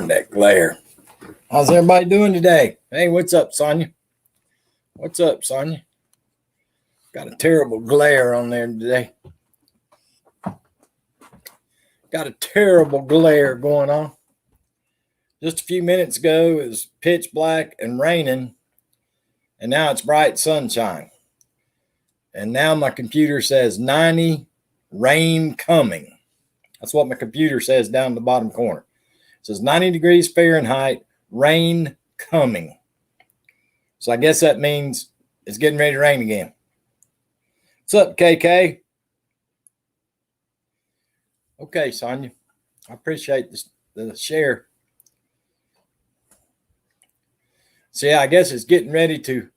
Darn that glare. How's everybody doing today? Hey, what's up, Sonia? What's up, Sonia? Got a terrible glare on there today. Got a terrible glare going on. Just a few minutes ago, it was pitch black and raining, and now it's bright sunshine. And now my computer says 90, rain coming. That's what my computer says down the bottom corner. It says 90 degrees Fahrenheit, rain coming. So I guess that means it's getting ready to rain again. What's up, KK? Okay, Sonia. I appreciate the share. So yeah, I guess it's getting ready to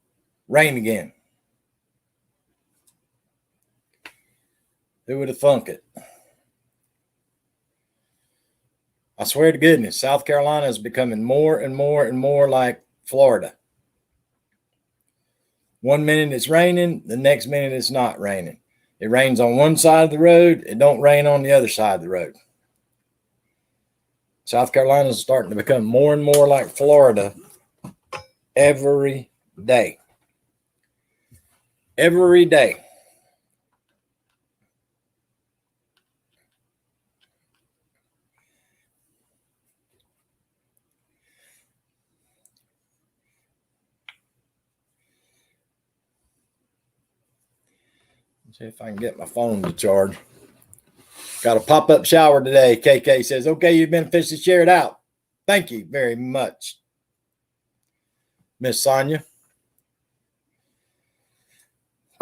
rain again. Who would have thunk it? I swear to goodness, South Carolina is becoming more and more and more like Florida. 1 minute it's raining, the next minute it's not raining. It rains on one side of the road, it don't rain on the other side of the road. South Carolina is starting to become more and more like Florida every day. Every day. See if I can get my phone to charge. Got a pop-up shower today. KK says, okay, you've been officially shared out. Thank you very much, Miss Sonia.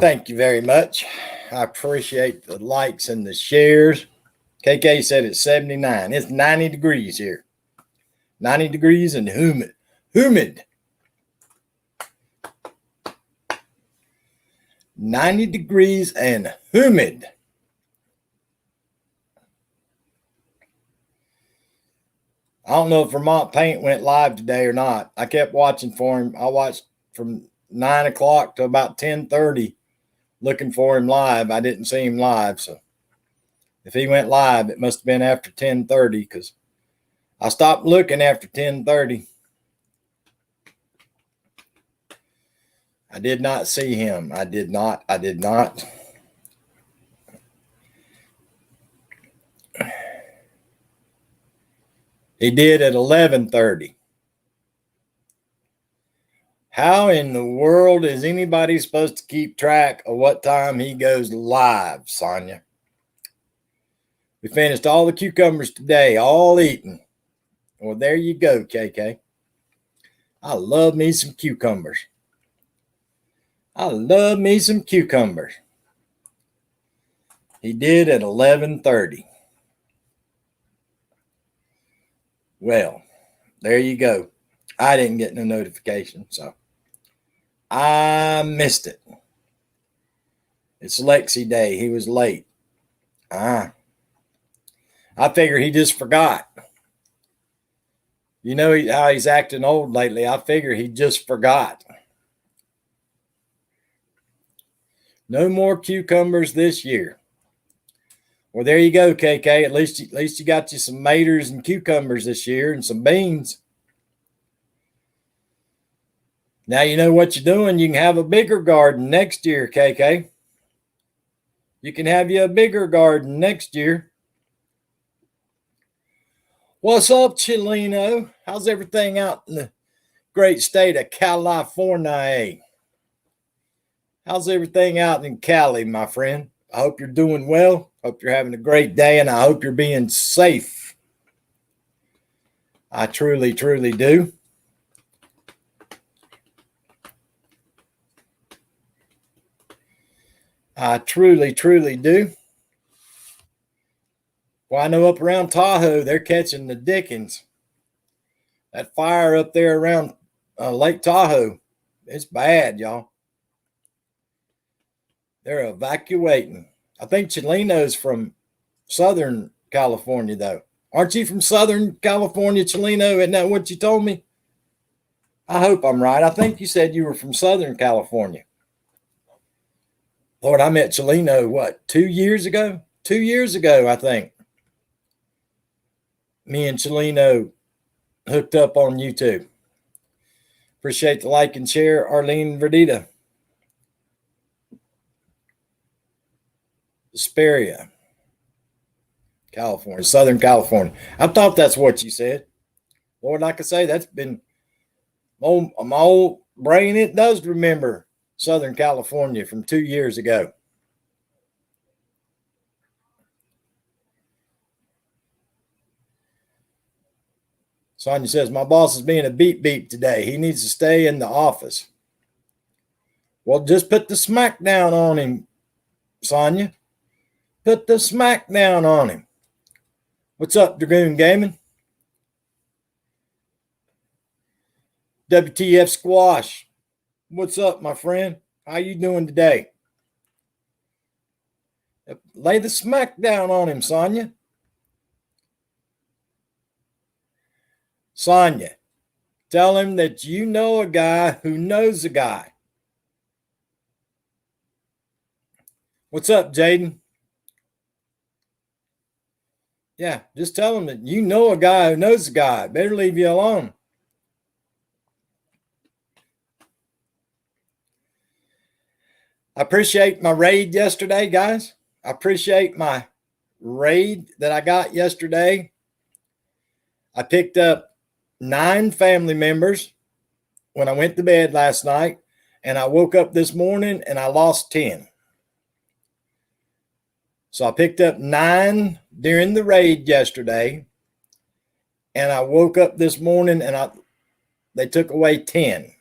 Thank you very much. I appreciate the likes and the shares. KK said it's 79. It's 90 degrees here. 90 degrees and humid. Humid. 90 degrees and humid. I don't know if Vermont Paint went live today or not. I kept watching for him. I watched from 9 o'clock to about 10:30 looking for him live. I didn't see him live. So if he went live, it must have been after 10:30 because I stopped looking after 10:30. I did not see him. I did not. He did at 11:30. How in the world is anybody supposed to keep track of what time he goes live, Sonia? We finished all the cucumbers today, all eaten. Well, there you go, KK. I love me some cucumbers. I love me some cucumbers. He did at 11:30. Well, there you go. I didn't get no notification, so I missed it. It's Lexi Day. He was late. I figure he just forgot. You know how he's acting old lately. I figure he just forgot. No more cucumbers this year. Well, there you go, KK. At least you got you some maters and cucumbers this year and some beans. Now you know what you're doing. You can have a bigger garden next year, KK. You can have you a bigger garden next year. What's up, Chileno? How's everything out in the great state of California? How's everything out in Cali, my friend? I hope you're doing well. Hope you're having a great day, and I hope you're being safe. I truly, truly do. I truly, truly do. Well, I know up around Tahoe, they're catching the dickens. That fire up there around Lake Tahoe, it's bad, y'all. They're evacuating. I think Chileno's from Southern California, though. Aren't you from Southern California, Chileno? Isn't that what you told me? I hope I'm right. I think you said you were from Southern California. Lord, I met Chileno, 2 years ago? 2 years ago, I think. Me and Chileno hooked up on YouTube. Appreciate the like and share, Arlene Verdita. Hesperia, California, Southern California. I thought that's what you said. Lord, like I say, that's been my old brain. It does remember Southern California from 2 years ago. Sonia says, my boss is being a beep beep today. He needs to stay in the office. Well, just put the smack down on him, Sonia. Put the smack down on him. What's up, Dragoon Gaming? WTF Squash. What's up, my friend? How you doing today? Lay the smack down on him, Sonia. Sonia, tell him that you know a guy who knows a guy. What's up, Jaden? Yeah, just tell him that you know a guy who knows a guy. Better leave you alone. I appreciate my raid yesterday, guys. I appreciate my raid that I got yesterday. I picked up 9 family members when I went to bed last night, and I woke up this morning and I lost 10. So I picked up 9 during the raid yesterday, and I woke up this morning and they took away 10.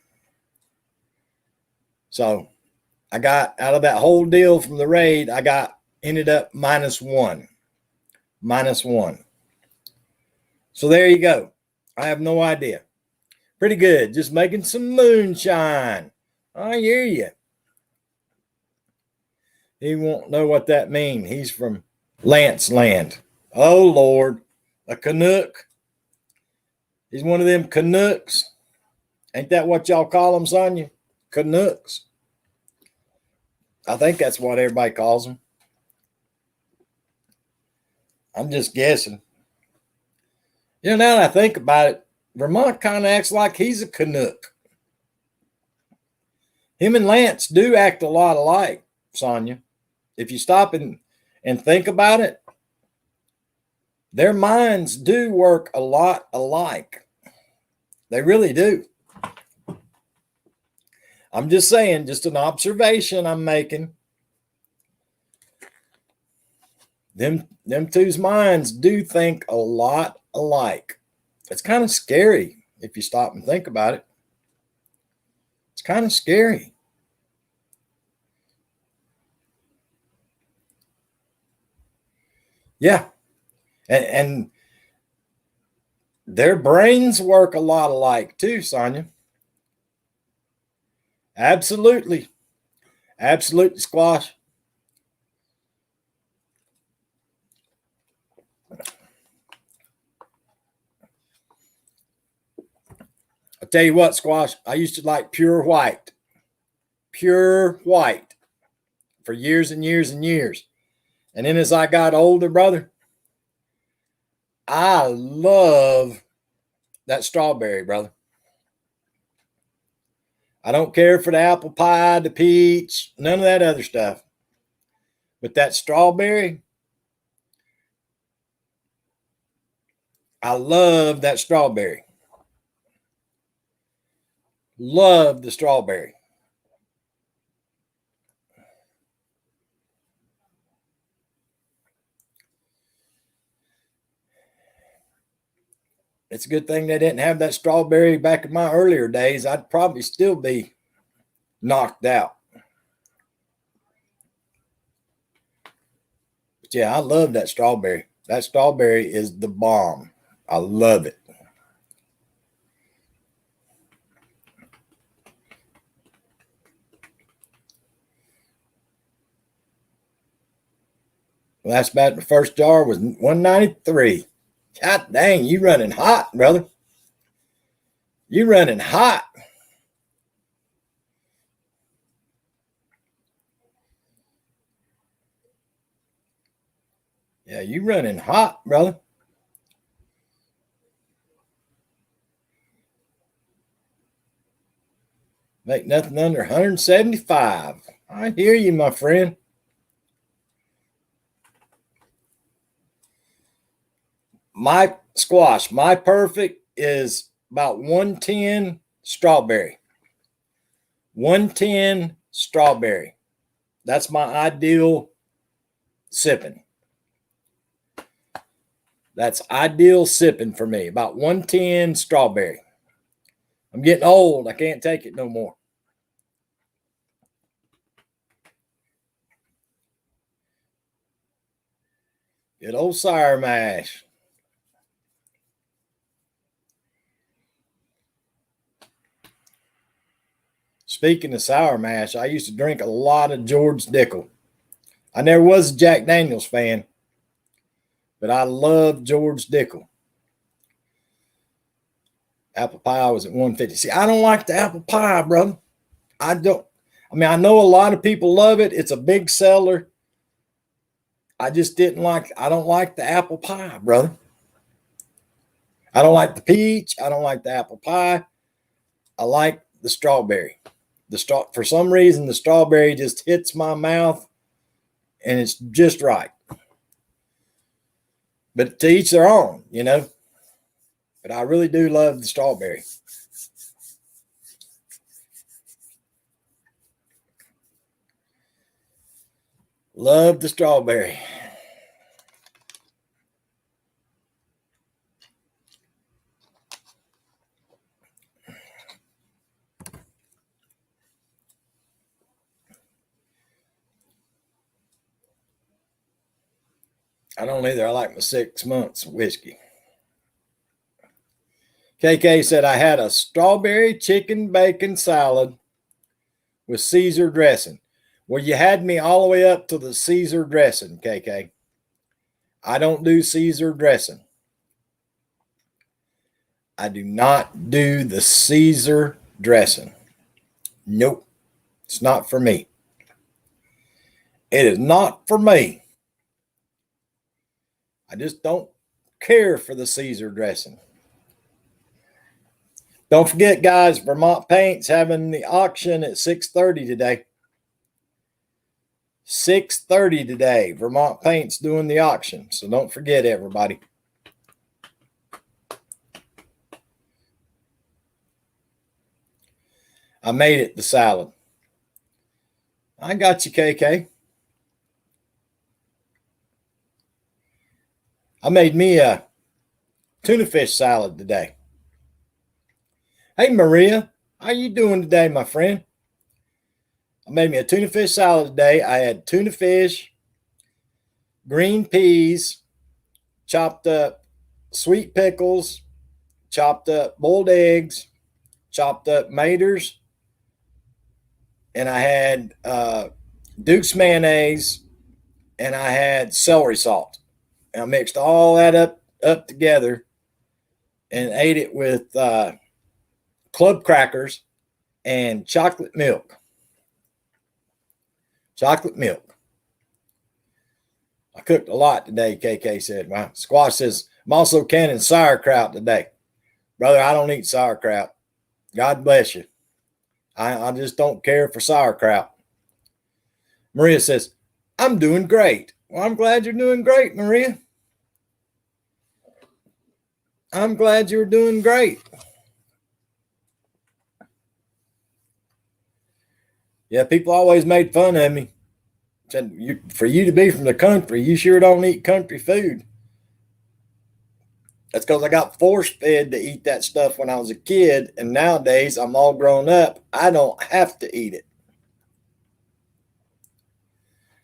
So I got out of that whole deal from the raid, ended up -1. -1. So there you go. I have no idea. Pretty good. Just making some moonshine. I hear you. He won't know what that means. He's from Lance Land. Oh, Lord. A Canuck. He's one of them Canucks. Ain't that what y'all call them, Sonia? Canucks. I think that's what everybody calls them. I'm just guessing. Now that I think about it, Vermont kind of acts like he's a Canuck. Him and Lance do act a lot alike, Sonia. If you stop and think about it, their minds do work a lot alike. They really do. I'm just saying, just an observation I'm making. Them two's minds do think a lot alike. It's kind of scary if you stop and think about it. It's kind of scary. Yeah. And their brains work a lot alike too, Sonia. Absolutely. Absolutely, Squash. I'll tell you what, Squash, I used to like pure white. Pure white for years and years and years. And then as I got older, brother, I love that strawberry, brother. I don't care for the apple pie, the peach, none of that other stuff. But that strawberry, I love that strawberry. Love the strawberry. It's a good thing they didn't have that strawberry back in my earlier days. I'd probably still be knocked out. But yeah, I love that strawberry. That strawberry is the bomb. I love it. Last bat in the first jar was 193. God dang, you running hot, brother. You running hot. Yeah, you running hot, brother. Make nothing under 175. I hear you, my friend. My squash, my perfect is about 110 strawberry. 110 strawberry. That's my ideal sipping. That's ideal sipping for me. About 110 strawberry. I'm getting old. I can't take it no more. Good old sour mash. Speaking of sour mash, I used to drink a lot of George Dickel. I never was a Jack Daniels fan, but I love George Dickel. Apple pie was at 150. See, I don't like the apple pie, brother. I don't. I mean, I know a lot of people love it. It's a big seller. I just didn't like. I don't like the apple pie, brother. I don't like the peach. I don't like the apple pie. I like the strawberry. For some reason, the strawberry just hits my mouth, and it's just right. But to each their own, you know. But I really do love the strawberry. Love the strawberry. I don't either. I like my 6 months whiskey. KK said I had a strawberry chicken bacon salad with Caesar dressing. Well, you had me all the way up to the Caesar dressing, KK. I don't do Caesar dressing. I do not do the Caesar dressing. Nope. It's not for me. It is not for me. I just don't care for the Caesar dressing. Don't forget, guys, Vermont Paint's having the auction at 6:30 today. 6:30 today. Vermont Paint's doing the auction. So don't forget, everybody. I made it, the salad. I got you, KK. I made me a tuna fish salad today. Hey, Maria, how you doing today, my friend? I made me a tuna fish salad today. I had tuna fish, green peas, chopped up sweet pickles, chopped up boiled eggs, chopped up maters, and I had Duke's mayonnaise, and I had celery salt. And I mixed all that up together and ate it with club crackers and chocolate milk. Chocolate milk. I cooked a lot today, KK said. My squash says, I'm also canning sauerkraut today. Brother, I don't eat sauerkraut. God bless you. I just don't care for sauerkraut. Maria says, I'm doing great. Well, I'm glad you're doing great, Maria. I'm glad you're doing great. Yeah, people always made fun of me. Said, for you to be from the country, you sure don't eat country food. That's because I got force-fed to eat that stuff when I was a kid, and nowadays I'm all grown up. I don't have to eat it.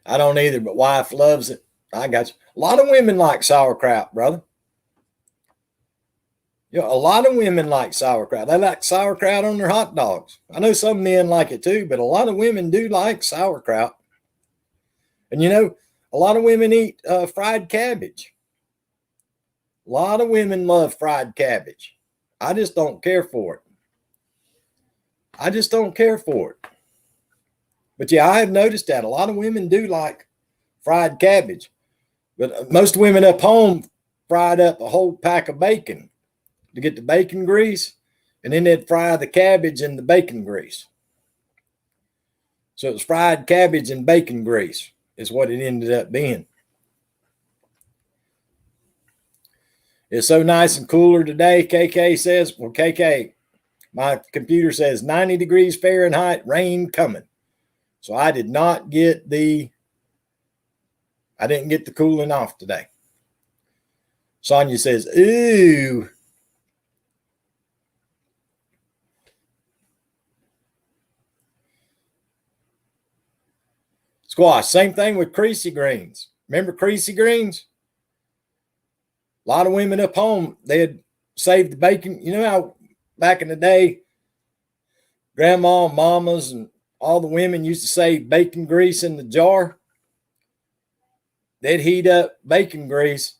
I don't either, but wife loves it. I got you. A lot of women like sauerkraut, brother. You know, a lot of women like sauerkraut. They like sauerkraut on their hot dogs. I know some men like it too, but a lot of women do like sauerkraut. And you know, a lot of women eat fried cabbage. A lot of women love fried cabbage. I just don't care for it. I just don't care for it. But yeah, I have noticed that a lot of women do like fried cabbage. But most women up home fried up a whole pack of bacon to get the bacon grease, and then they'd fry the cabbage in the bacon grease. So it was fried cabbage and bacon grease is what it ended up being. It's so nice and cooler today, KK says. Well, KK, my computer says 90 degrees Fahrenheit, rain coming. So I didn't get the cooling off today. Sonia says, ooh. Squash, same thing with creasy greens. Remember creasy greens? A lot of women up home, they had saved the bacon. You know how back in the day, grandma, mamas, and all the women used to save bacon grease in the jar? They'd heat up bacon grease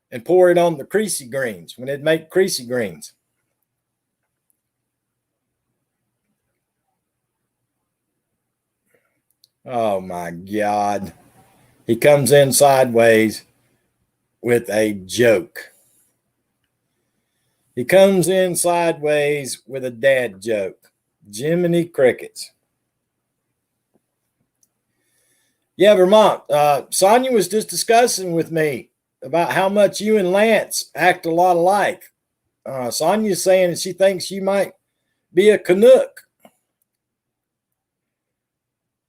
and pour it on the creasy greens when they'd make creasy greens. Oh my God. He comes in sideways with a joke. He comes in sideways with a dad joke. Jiminy crickets. Yeah, Vermont. Sonia was just discussing with me about how much you and Lance act a lot alike. Sonia's saying that she thinks you might be a Canuck.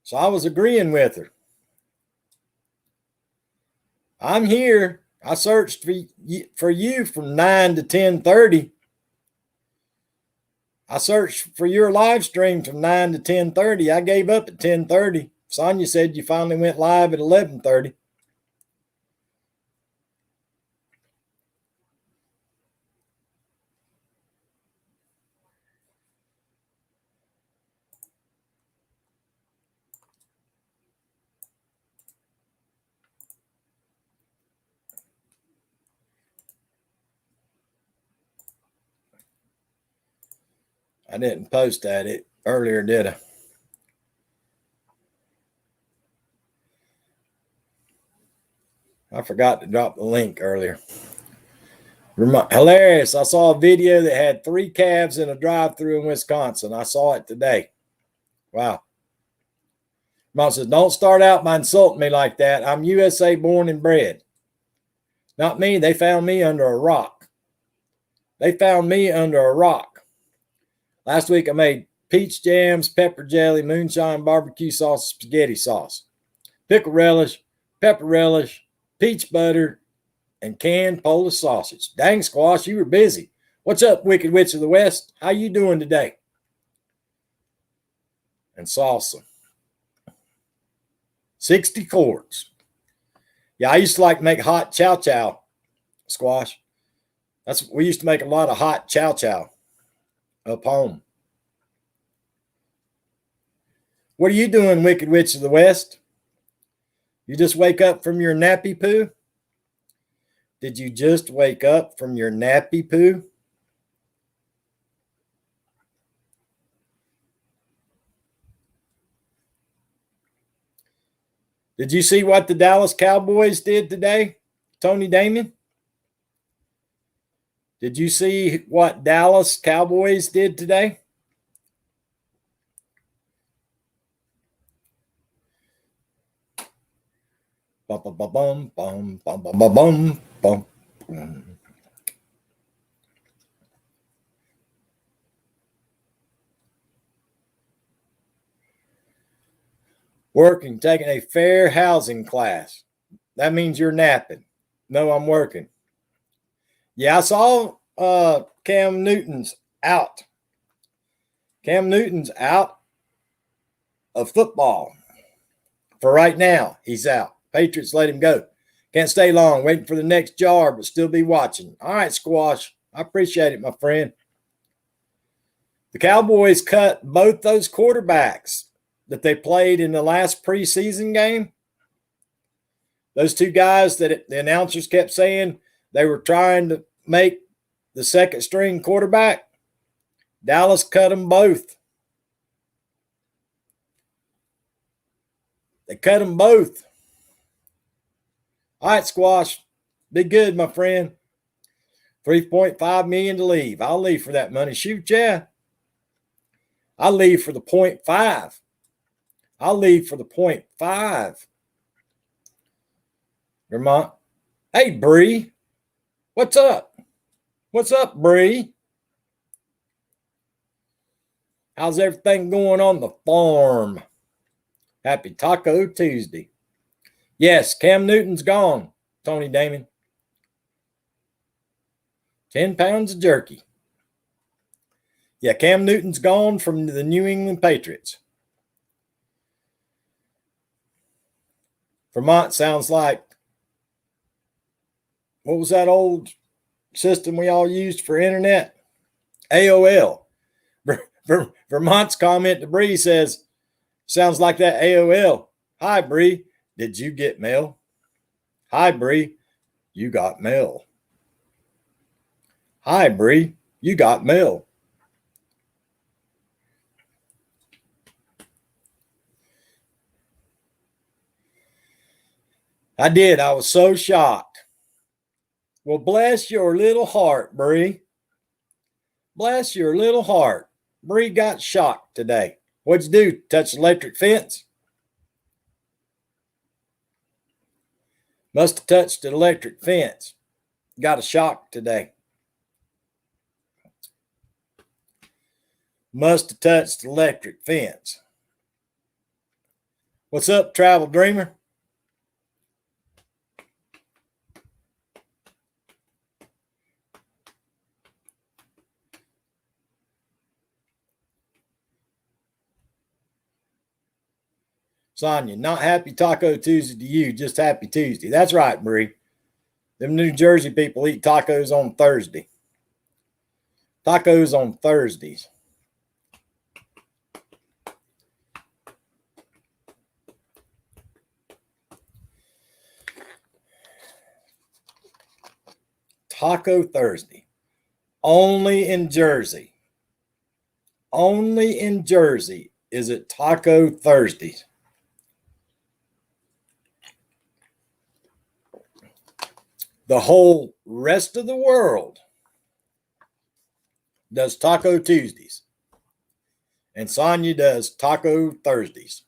So I was agreeing with her. I'm here. I searched for you from 9 to 10:30. I searched for your live stream from 9 to 10:30. I gave up at 10:30. Sonia said you finally went live at 11:30. I didn't post at it earlier, did I? I forgot to drop the link earlier. Hilarious. I saw a video that had 3 calves in a drive-thru in Wisconsin. I saw it today. Wow. Mom says, don't start out by insulting me like that. I'm USA born and bred. Not me. They found me under a rock. Last week I made peach jams, pepper jelly, moonshine, barbecue sauce, spaghetti sauce, pickle relish, pepper relish, peach butter, and canned Polish sausage. Dang, Squash, you were busy. What's up, Wicked Witch of the West? How you doing today? And salsa. 60 quarts. Yeah, I used to like to make hot chow chow, Squash. We used to make a lot of hot chow chow up home. What are you doing, Wicked Witch of the West? You just wake up from your nappy poo? Did you just wake up from your nappy poo? Did you see what the Dallas Cowboys did today, Tony Damon? Did you see what Dallas Cowboys did today? Bum, bum, bum, bum, bum, bum, bum, bum, bum, bum. Working, taking a fair housing class. That means you're napping. No, I'm working. Yeah, I saw Cam Newton's out. Cam Newton's out of football. For right now, he's out. Patriots let him go. Can't stay long, waiting for the next jar, but still be watching. All right, Squash. I appreciate it, my friend. The Cowboys cut both those quarterbacks that they played in the last preseason game. Those 2 guys that the announcers kept saying they were trying to make the second string quarterback. Dallas cut them both. They cut them both. All right, Squash. Be good, my friend. $3.5 million to leave. I'll leave for that money. Shoot, yeah. I'll leave for the 0.5. I'll leave for the 0.5. Vermont. Hey, Bree. What's up? What's up, Bree? How's everything going on the farm? Happy Taco Tuesday. Yes, Cam Newton's gone, Tony Damon. 10 pounds of jerky. Yeah, Cam Newton's gone from the New England Patriots. Vermont sounds like, what was that old system we all used for internet? AOL. Vermont's comment to Bree says, sounds like that AOL. Hi, Bree. Did you get mail? Hi, Bree. You got mail. Hi, Bree. You got mail. I did. I was so shocked. Well, bless your little heart, Bree. Bless your little heart. Bree got shocked today. What'd you do? Touch the electric fence? Must have touched the electric fence. Got a shock today. Must have touched the electric fence. What's up, Travel Dreamer? Sonia, not happy Taco Tuesday to you, just happy Tuesday. That's right, Bree. Them New Jersey people eat tacos on Thursday. Tacos on Thursdays. Taco Thursday. Only in Jersey. Only in Jersey is it Taco Thursdays. The whole rest of the world does Taco Tuesdays. And Sonia does Taco Thursdays.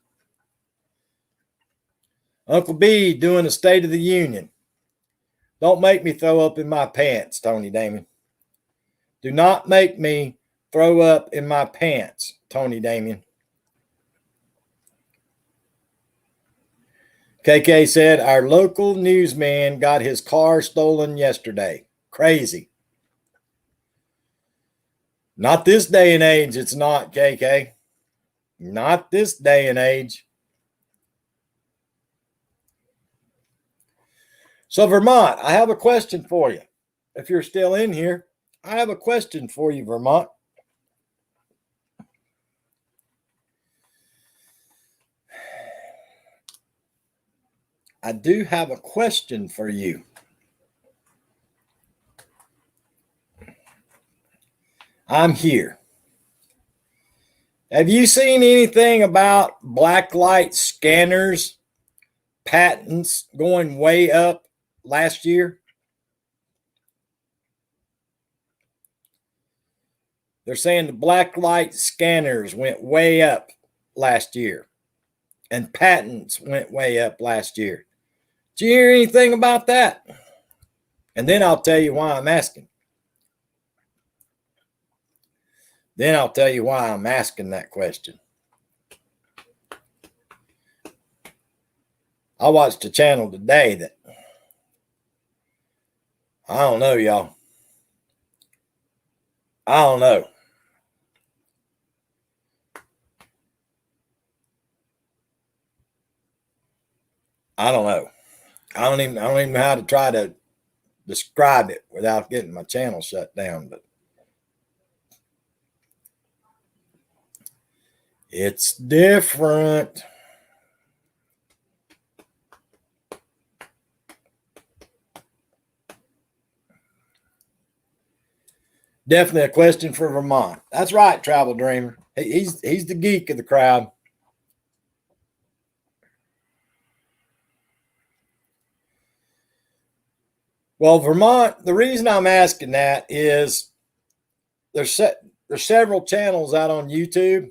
Uncle B doing a State of the Union. Don't make me throw up in my pants, Tony Damon. Do not make me throw up in my pants, Tony Damon. KK said, our local newsman got his car stolen yesterday. Crazy. Not this day and age, it's not, KK. Not this day and age. So, Vermont, I have a question for you. If you're still in here, I have a question for you, Vermont. I do have a question for you. I'm here. Have you seen anything about blacklight scanners patents going way up last year? They're saying the blacklight scanners went way up last year and patents went way up last year. Did you hear anything about that? And then I'll tell you why I'm asking. Then I'll tell you why I'm asking that question. I watched a channel today that, I don't know, y'all. I don't know. I don't know. I don't even know how to try to describe it without getting my channel shut down, but it's different. Definitely a question for Vermont. That's right, Travel Dreamer. He's the geek of the crowd. Well, Vermont, the reason I'm asking that is there's several channels out on YouTube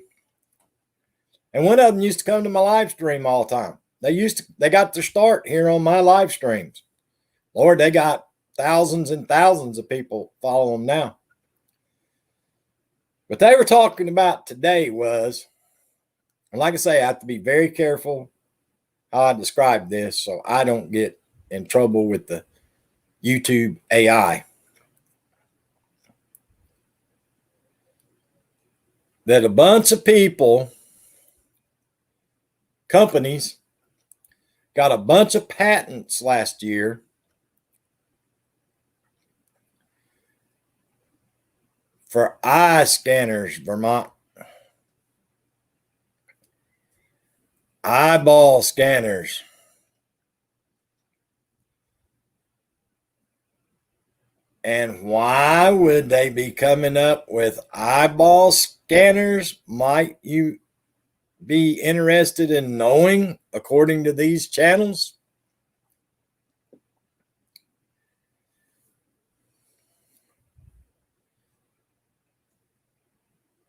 And one of them used to come to my live stream all the time. They got their start here on my live streams. Lord, they got thousands and thousands of people follow them now. What they were talking about today was, and like I say, I have to be very careful how I describe this so I don't get in trouble with the YouTube AI. That a bunch of people, companies, got a bunch of patents last year for eye scanners, Vermont. Eyeball scanners. And why would they be coming up with eyeball scanners? Might you be interested in knowing, according to these channels?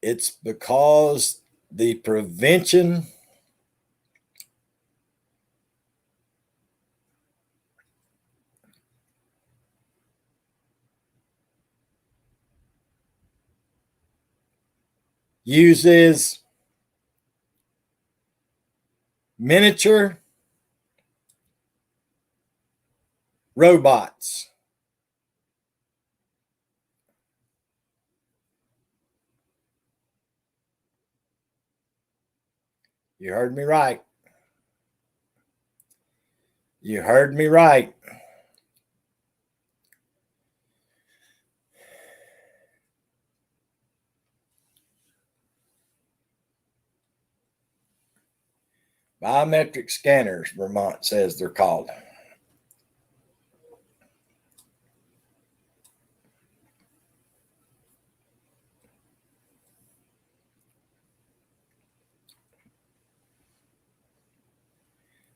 It's because the prevention uses miniature robots. You heard me right. You heard me right. Biometric scanners, Vermont says they're called.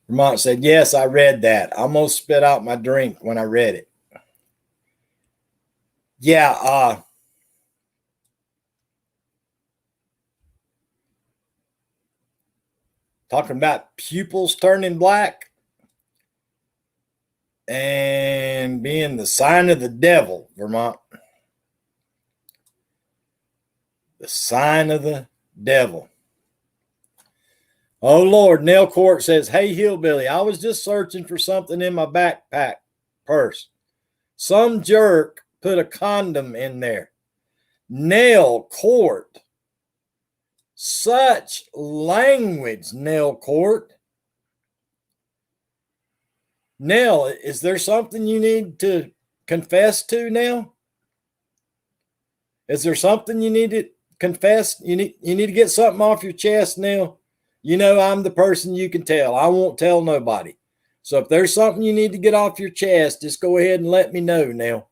Vermont said, yes, I read that. I almost spit out my drink when I read it. Yeah, talking about pupils turning black and being the sign of the devil, Vermont. The sign of the devil. Oh, Lord. Nell Court says, hey, Hillbilly, I was just searching for something in my backpack purse. Some jerk put a condom in there. Nell Court. Such language, Nell Court. Nell, is there something you need to confess to now? Is there something you need to confess? You need to get something off your chest, Nell. You know I'm the person you can tell. I won't tell nobody. So if there's something you need to get off your chest, just go ahead and let me know, Nell.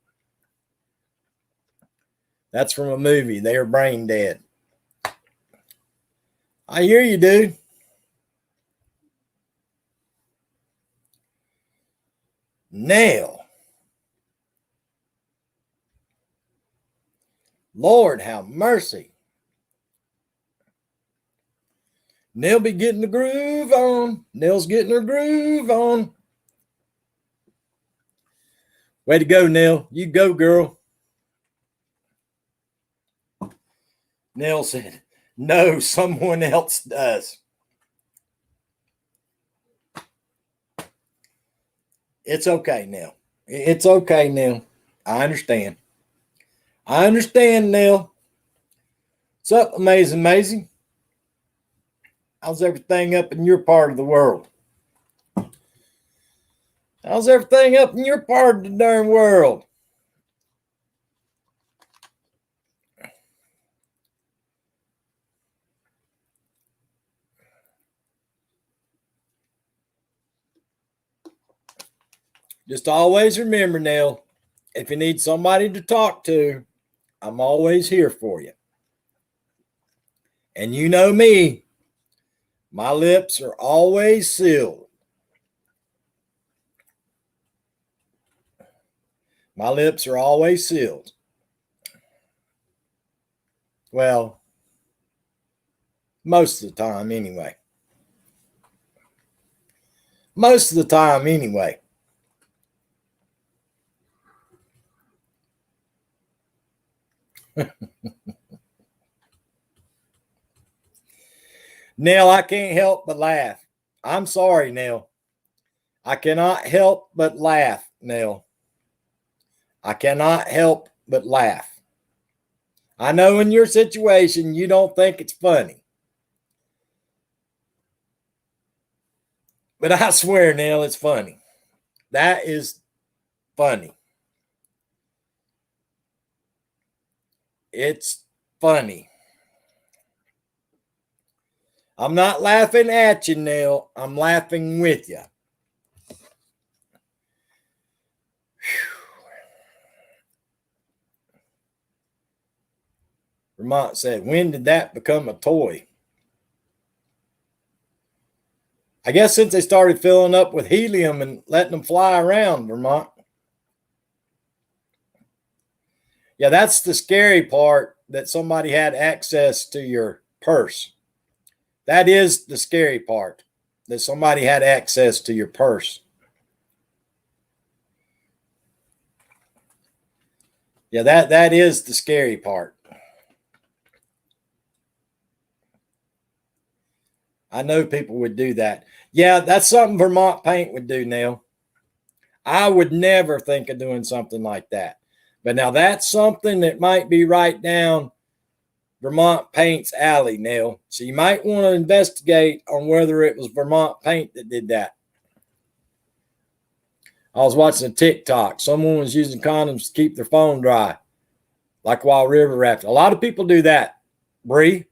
That's from a movie. They are brain dead. I hear you, dude. Nell. Lord have mercy. Nell be getting the groove on. Nell's getting her groove on. Way to go, Nell. You go, girl. Nell said, no, someone else does. It's okay, Nell. It's okay, Nell. I understand. I understand, Nell. What's up, Amazing Maisie? How's everything up in your part of the world? How's everything up in your part of the darn world? Just always remember, Nell, if you need somebody to talk to, I'm always here for you. And you know me, my lips are always sealed. My lips are always sealed. Well, Most of the time, anyway. Most of the time, anyway. Nell, I can't help but laugh. I'm sorry, Nell. I cannot help but laugh, Nell. I cannot help but laugh. I know in your situation you don't think it's funny. But I swear, Nell, it's funny. That is funny. It's funny. I'm not laughing at you, Nell. I'm laughing with you. Vermont said, when did that become a toy? I guess since they started filling up with helium and letting them fly around, Vermont. Yeah, that's the scary part, that somebody had access to your purse. That is the scary part, that somebody had access to your purse. Yeah, that is the scary part. I know people would do that. Yeah, that's something Vermont Paint would do, Neil. I would never think of doing something like that. But now that's something that might be right down Vermont Paint's alley, Neil. So you might want to investigate on whether it was Vermont Paint that did that. I was watching a TikTok. Someone was using condoms to keep their phone dry, like while river rafting. A lot of people do that, Bree.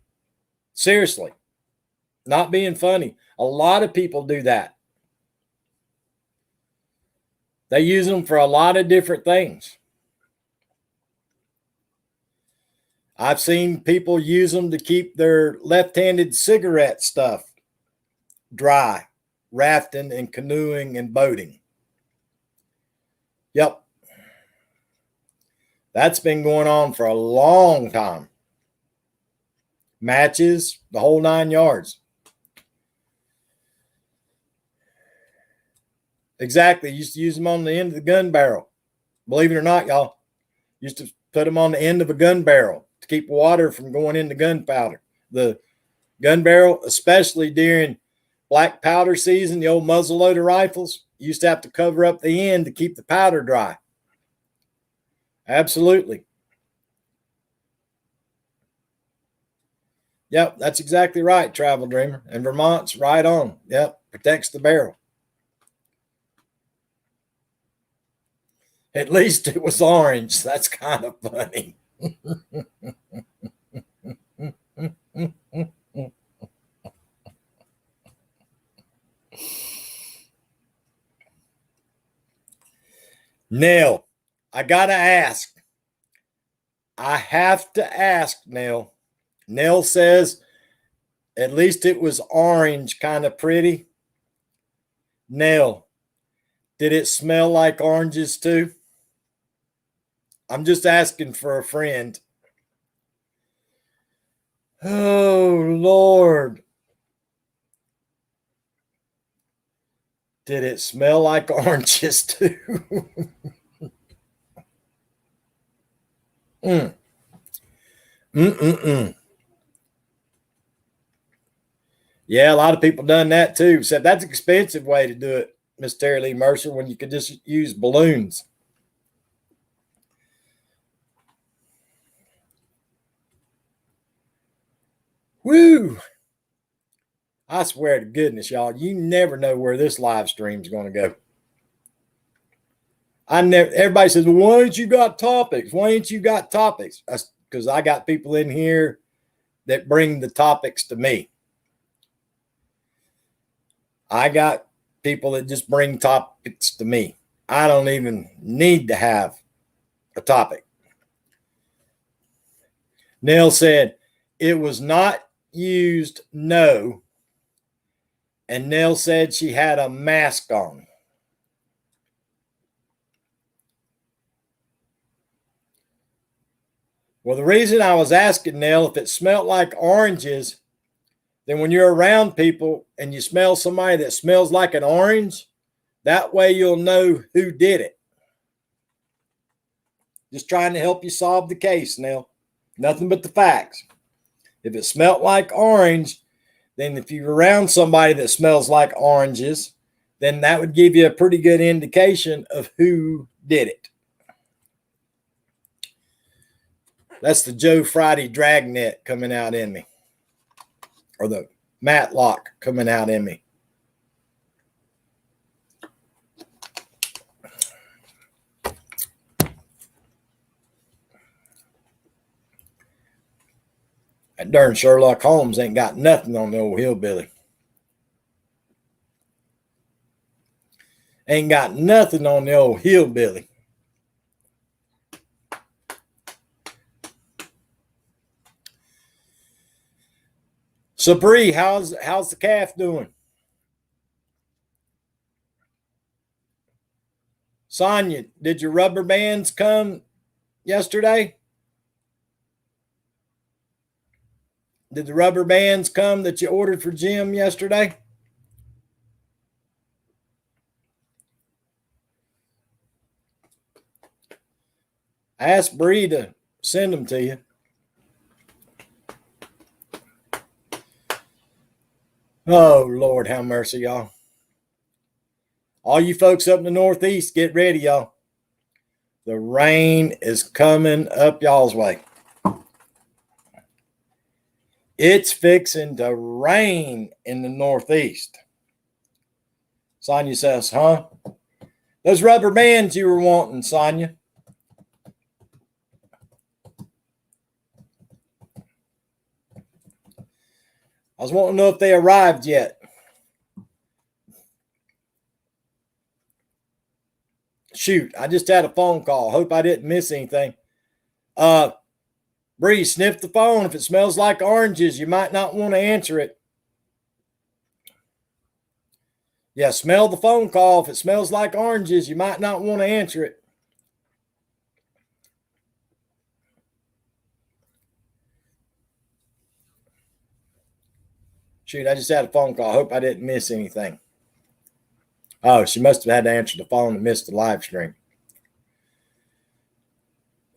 Seriously, not being funny. A lot of people do that. They use them for a lot of different things. I've seen people use them to keep their left-handed cigarette stuff dry, rafting and canoeing and boating. Yep. That's been going on for a long time. Matches, the whole 9 yards. Exactly. Used to use them on the end of the gun barrel. Believe it or not, y'all. Used to put them on the end of a gun barrel to keep water from going into gunpowder. The gun barrel, especially during black powder season, the old muzzleloader rifles, used to have to cover up the end to keep the powder dry. Absolutely. Yep, that's exactly right, Travel Dreamer. And Vermont's right on. Yep, protects the barrel. At least it was orange. That's kind of funny. Nell, I got to ask. I have to ask, Nell. Nell says, at least it was orange, kind of pretty. Nell, did it smell like oranges too? I'm just asking for a friend. Oh, Lord. Did it smell like oranges too? Mm. Mm-mm-mm. Yeah, a lot of people done that too. Except that's an expensive way to do it, Miss Terry Lee Mercer, when you could just use balloons. Woo! I swear to goodness, y'all, you never know where this live stream is going to go. I never. Everybody says, well, "Why ain't you got topics? Why ain't you got topics?" Because I got people in here that bring the topics to me. I got people that just bring topics to me. I don't even need to have a topic. Neil said it was not used. No. And Nell said she had a mask on. Well, the reason I was asking Nell if it smelled like oranges then when you're around people and you smell somebody that smells like an orange, that way you'll know who did it. Just trying to help you solve the case, Nell. Nothing but the facts. If it smelled like orange, then if you're around somebody that smells like oranges, then that would give you a pretty good indication of who did it. That's the Joe Friday dragnet coming out in me, or the Matlock coming out in me. That darn Sherlock Holmes ain't got nothing on the old hillbilly. Ain't got nothing on the old hillbilly. So Bree, how's the calf doing? Sonia, did your rubber bands come yesterday? Did the rubber bands come that you ordered for Jim yesterday? I asked Bree to send them to you. Oh, Lord, have mercy, y'all. All you folks up in the Northeast, get ready, y'all. The rain is coming up y'all's way. It's fixing to rain in the Northeast. Sonia says, huh? Those rubber bands you were wanting, Sonia. I was wanting to know if they arrived yet. Shoot, I just had a phone call. Hope I didn't miss anything. Bree, sniff the phone. If it smells like oranges, you might not want to answer it. Yeah, smell the phone call. If it smells like oranges, you might not want to answer it. Shoot, I just had a phone call. Hope I didn't miss anything. Oh, she must have had to answer the phone and missed the live stream.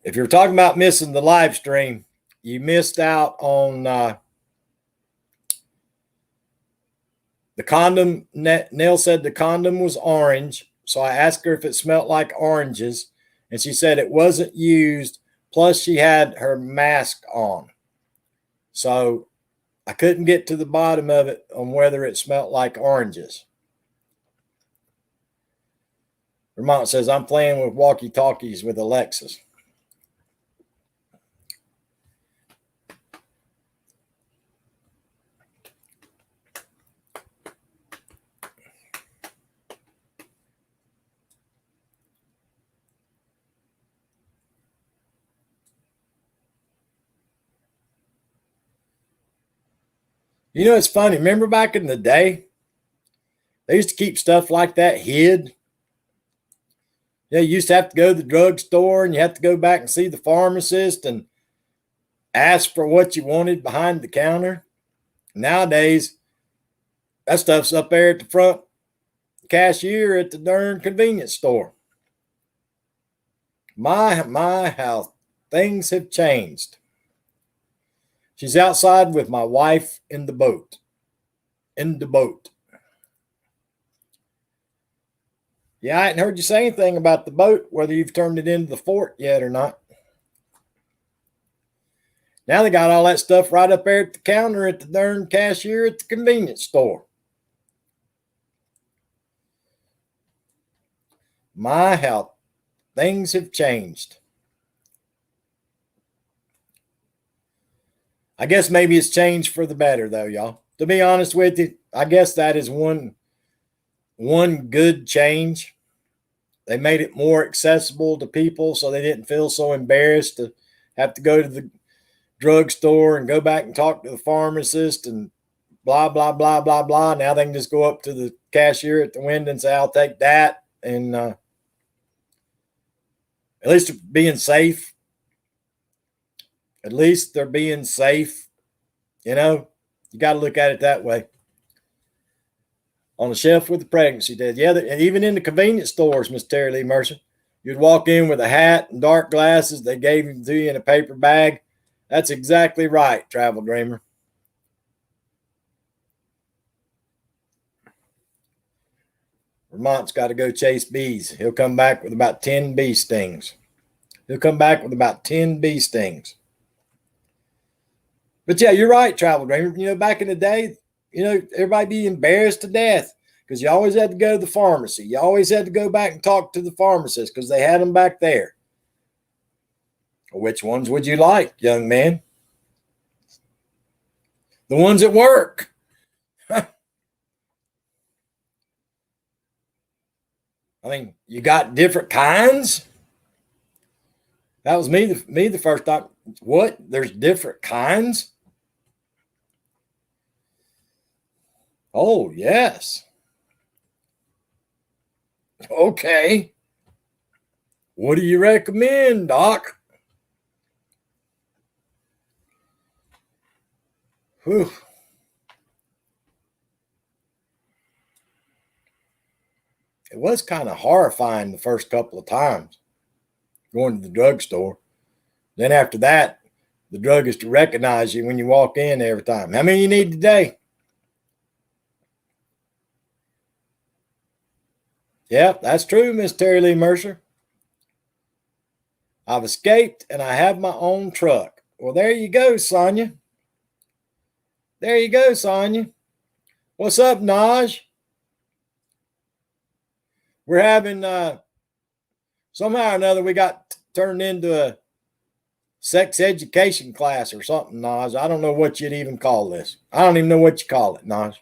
If you're talking about missing the live stream, you missed out on the condom. Nell said the condom was orange. So I asked her if it smelled like oranges, and she said it wasn't used. Plus, she had her mask on. So I couldn't get to the bottom of it on whether it smelled like oranges. Vermont says, I'm playing with walkie-talkies with Alexis. You know, it's funny. Remember back in the day, they used to keep stuff like that hid. Yeah, you used to have to go to the drugstore and you have to go back and see the pharmacist and ask for what you wanted behind the counter. Nowadays, that stuff's up there at the front cashier at the darn convenience store. My, how things have changed. She's outside with my wife in the boat. In the boat. Yeah, I hadn't heard you say anything about the boat, whether you've turned it into the fort yet or not. Now they got all that stuff right up there at the counter at the darn cashier at the convenience store. My, how things have changed. I guess maybe it's changed for the better, though, y'all. To be honest with you, I guess that is one good change. They made it more accessible to people so they didn't feel so embarrassed to have to go to the drugstore and go back and talk to the pharmacist and blah, blah, blah, blah, blah. Now they can just go up to the cashier at the window and say, I'll take that. And at least they're being safe. At least they're being safe. You know, You got to look at it that way. On the shelf with the pregnancy test. Yeah, and even in the convenience stores, Miss Terry Lee Mercer, you'd walk in with a hat and dark glasses. They gave them to you in a paper bag. That's exactly right, Travel Dreamer. Vermont's got to go chase bees. He'll come back with about 10 bee stings. He'll come back with about 10 bee stings. But yeah, you're right, Travel Dreamer. You know, back in the day, you know, everybody be embarrassed to death because you always had to go to the pharmacy. You always had to go back and talk to the pharmacist because they had them back there. Which ones would you like, young man? The ones that work. I mean, you got different kinds. That was me the first time. What? There's different kinds? Oh, yes. Okay. What do you recommend, Doc? Whew. It was kind of horrifying the first couple of times going to the drugstore. Then after that, the druggist to recognize you when you walk in every time. How many you need today? Yeah, that's true, Miss Terry Lee Mercer. I've escaped and I have my own truck. Well, there you go, Sonia. There you go, Sonia. What's up, Naj? We're having somehow or another we got turned into a sex education class or something, Naj. I don't know what you'd even call this. I don't even know what you call it, Naj.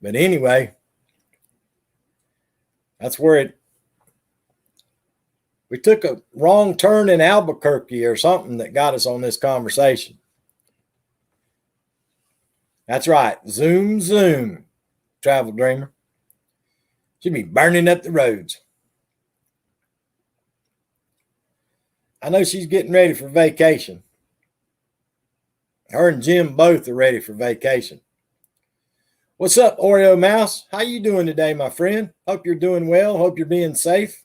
But anyway, that's where we took a wrong turn in Albuquerque or something that got us on this conversation. That's right. Zoom, zoom, Travel Dreamer. She'd be burning up the roads. I know she's getting ready for vacation. Her and Jim both are ready for vacation. What's up, Oreo Mouse? How you doing today, my friend? Hope you're doing well. Hope you're being safe.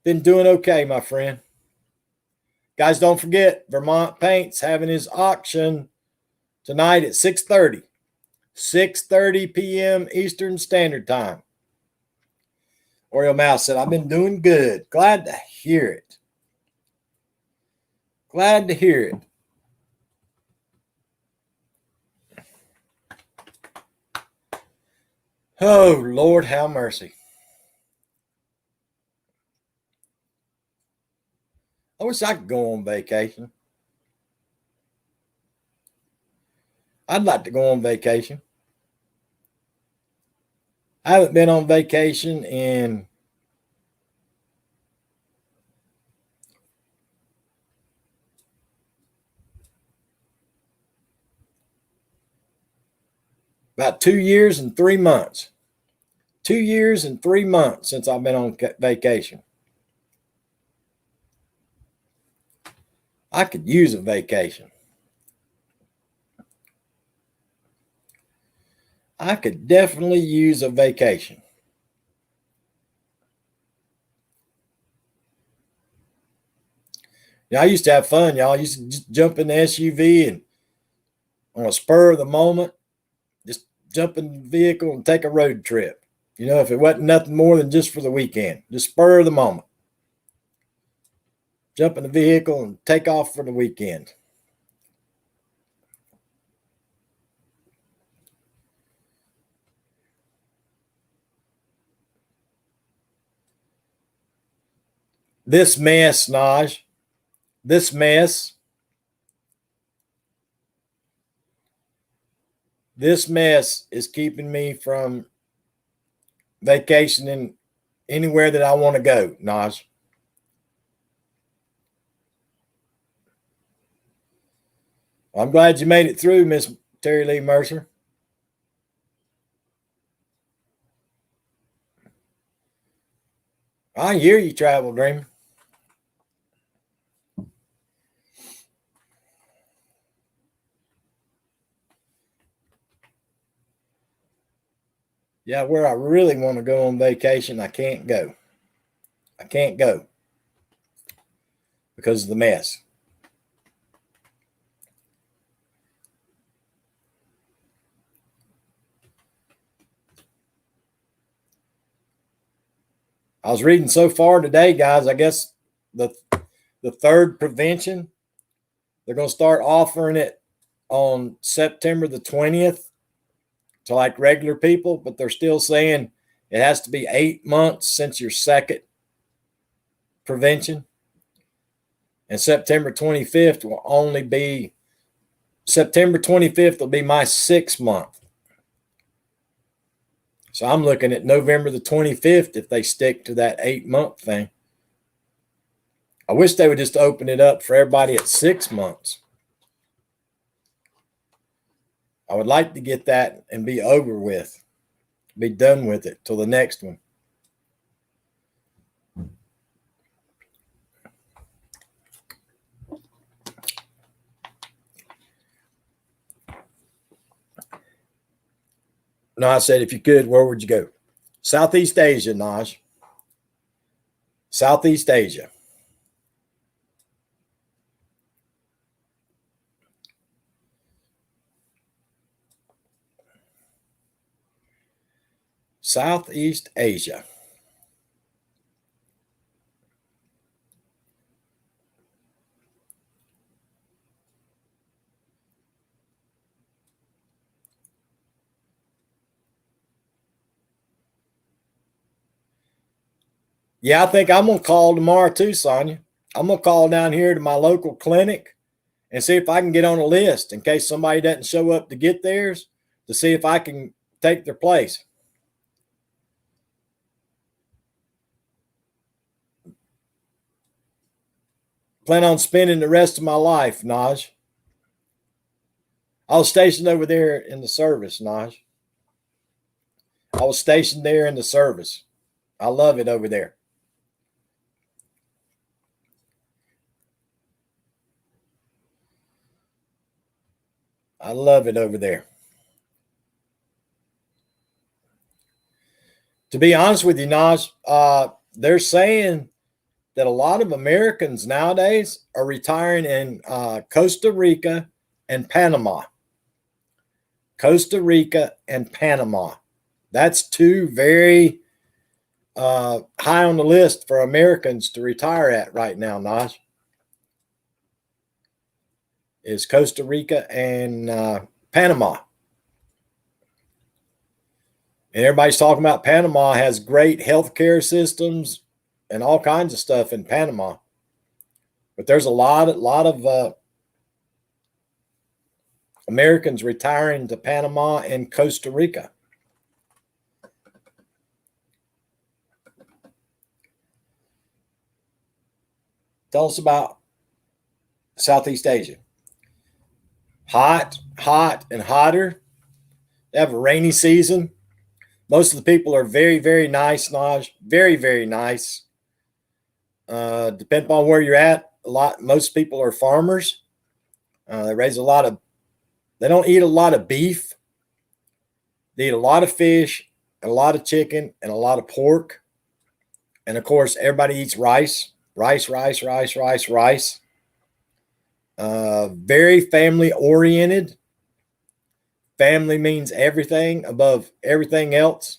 Been doing okay, my friend. Guys, don't forget, Vermont Paint's having his auction tonight at 6:30. 6:30 p.m. Eastern Standard Time. Oreo Mouse said, I've been doing good. Glad to hear it. Glad to hear it. Oh, Lord, have mercy. I wish I could go on vacation. I'd like to go on vacation. I haven't been on vacation in about 2 years and 3 months. 2 years and 3 months since I've been on vacation. I could use a vacation. I could definitely use a vacation. Yeah, I used to have fun, y'all. I used to just jump in the SUV and on a spur of the moment, just jump in the vehicle and take a road trip. You know, if it wasn't nothing more than just for the weekend, just spur of the moment. Jump in the vehicle and take off for the weekend. This mess, Naj, this mess is keeping me from vacationing anywhere that I want to go, Naj. I'm glad you made it through, Miss Terry Lee Mercer. I hear you, Travel Dreamer. Yeah, where I really want to go on vacation, I can't go. I can't go because of the mess. I was reading so far today, guys. I guess the third prevention, they're going to start offering it on September the 20th to like regular people, but they're still saying it has to be 8 months since your second prevention. And September 25th will only be September 25th will be my 6th month. So I'm looking at November the 25th if they stick to that 8-month thing. I wish they would just open it up for everybody at 6 months. I would like to get that and be over with, be done with it till the next one. No, I said, if you could, where would you go? Southeast Asia, Naj. Southeast Asia. Southeast Asia. Yeah, I think I'm going to call tomorrow too, Sonia. I'm going to call down here to my local clinic and see if I can get on a list in case somebody doesn't show up to get theirs, to see if I can take their place. Plan on spending the rest of my life, Naj. I was stationed over there in the service, Naj. I was stationed there in the service. I love it over there. I love it over there. To be honest with you, Naj, they're saying that a lot of Americans nowadays are retiring in Costa Rica and Panama. Costa Rica and Panama. That's two very high on the list for Americans to retire at right now, Naj. Is Costa Rica and Panama. And everybody's talking about Panama has great healthcare systems and all kinds of stuff in Panama. But there's a lot of Americans retiring to Panama and Costa Rica. Tell us about Southeast Asia. Hot, and hotter. They have a rainy season. Most of the people are very, very nice, Naj. Very, very nice. Depending on where you're at, most people are farmers. They raise they don't eat a lot of beef. They eat a lot of fish, a lot of chicken, and a lot of pork. And of course, everybody eats rice. Rice. Very family oriented. Family means everything above everything else.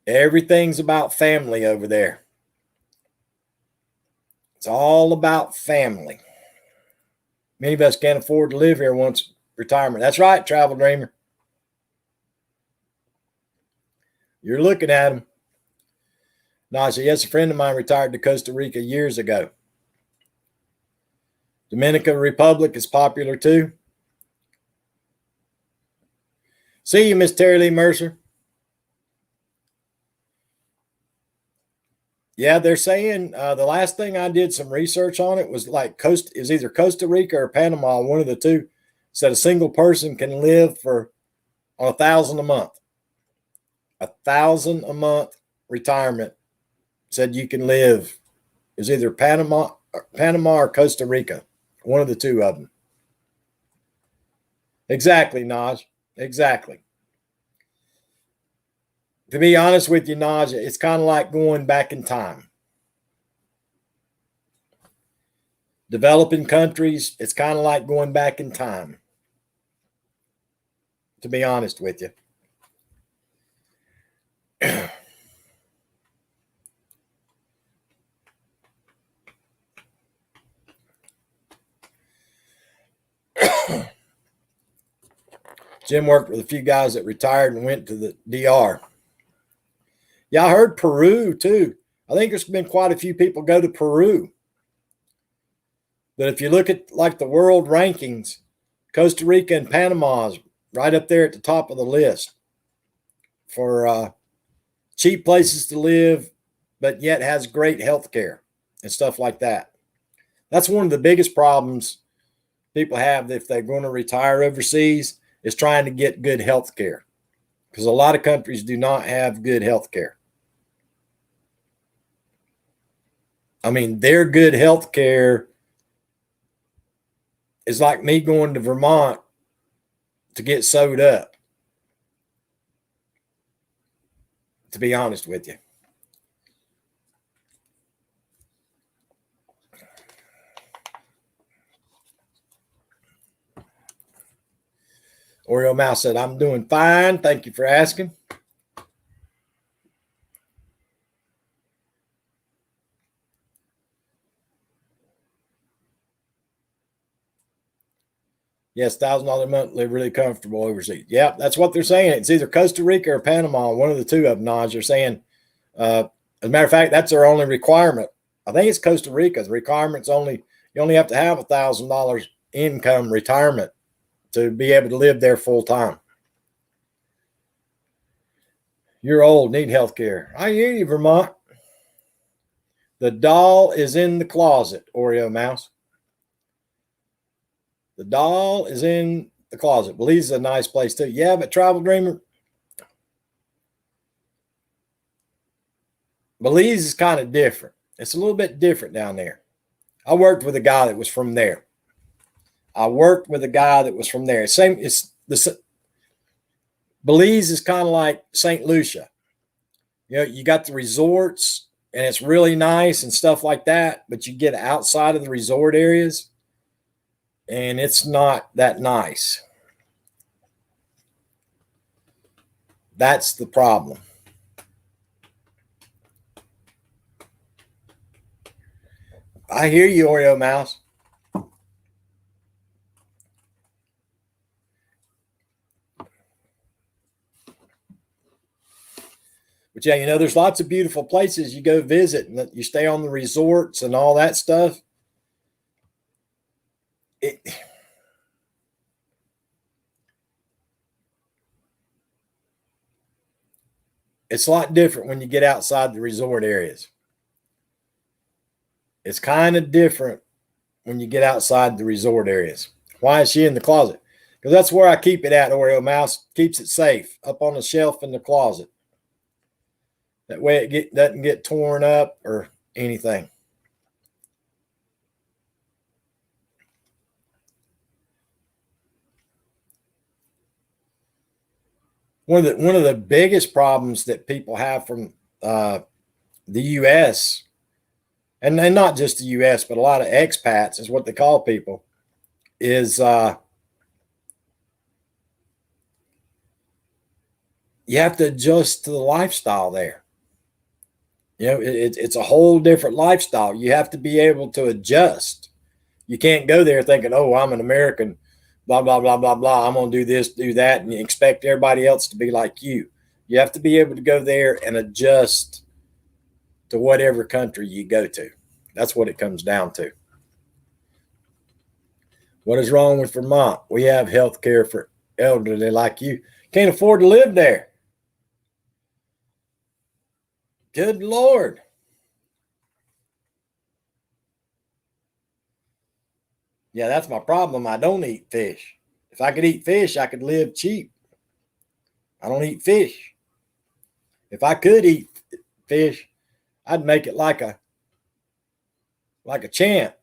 Everything's about family over there. It's all about family. Many of us can't afford to live here once retirement. That's right, Travel Dreamer. You're looking at them. No, I said, yes, a friend of mine retired to Costa Rica years ago. Dominican Republic is popular too. See you, Miss Terry Lee Mercer. Yeah, they're saying the last thing I did some research on it was like is either Costa Rica or Panama, one of the two, said a single person can live for on $1,000 a month. $1,000 a month retirement said you can live. Is either Panama or Costa Rica, one of the two of them. Exactly, Naj. Exactly. To be honest with you, Naj, it's kind of like going back in time. Developing countries, it's kind of like going back in time. To be honest with you. Jim worked with a few guys that retired and went to the DR. Yeah, I heard Peru too. I think there's been quite a few people go to Peru. But if you look at like the world rankings, Costa Rica and Panama is right up there at the top of the list for cheap places to live, but yet has great health care and stuff like that. That's one of the biggest problems people have if they're going to retire overseas is trying to get good health care, because a lot of countries do not have good health care. I mean, their good health care is like me going to Vermont to get sewed up, to be honest with you. Oreo Mouse said, I'm doing fine. Thank you for asking. Yes, $1,000 a month, live really comfortable overseas. Yeah, that's what they're saying. It's either Costa Rica or Panama, one of the two of them. Naj, they're saying, as a matter of fact, that's their only requirement. I think it's Costa Rica. The requirement's you only have to have $1,000 income retirement to be able to live there full time. You're old, need health care. I hear you, Vermont. The doll is in the closet, Oreo Mouse. The doll is in the closet. Belize is a nice place too. Yeah, but Travel Dreamer, Belize is kind of different. It's a little bit different down there. I worked with a guy that was from there. Belize is kind of like St. Lucia. You know, you got the resorts and it's really nice and stuff like that, but you get outside of the resort areas and it's not that nice. That's the problem. I hear you, Oreo Mouse. But yeah, you know, there's lots of beautiful places you go visit and you stay on the resorts and all that stuff. It's a lot different when you get outside the resort areas. It's kind of different when you get outside the resort areas. Why is she in the closet? Because that's where I keep it at, Oreo Mouse. Keeps it safe up on the shelf in the closet. That way it doesn't get torn up or anything. One of the biggest problems that people have from the U.S. and not just the U.S. but a lot of expats is what they call people is you have to adjust to the lifestyle there. You know, it's a whole different lifestyle. You have to be able to adjust. You can't go there thinking, oh, I'm an American, blah, blah, blah, blah, blah. I'm going to do this, do that, and you expect everybody else to be like you. You have to be able to go there and adjust to whatever country you go to. That's what it comes down to. What is wrong with Vermont? We have health care for elderly like you. Can't afford to live there. Good Lord. Yeah, that's my problem. I don't eat fish. If I could eat fish, I could live cheap. I don't eat fish. If I could eat fish, I'd make it like a champ.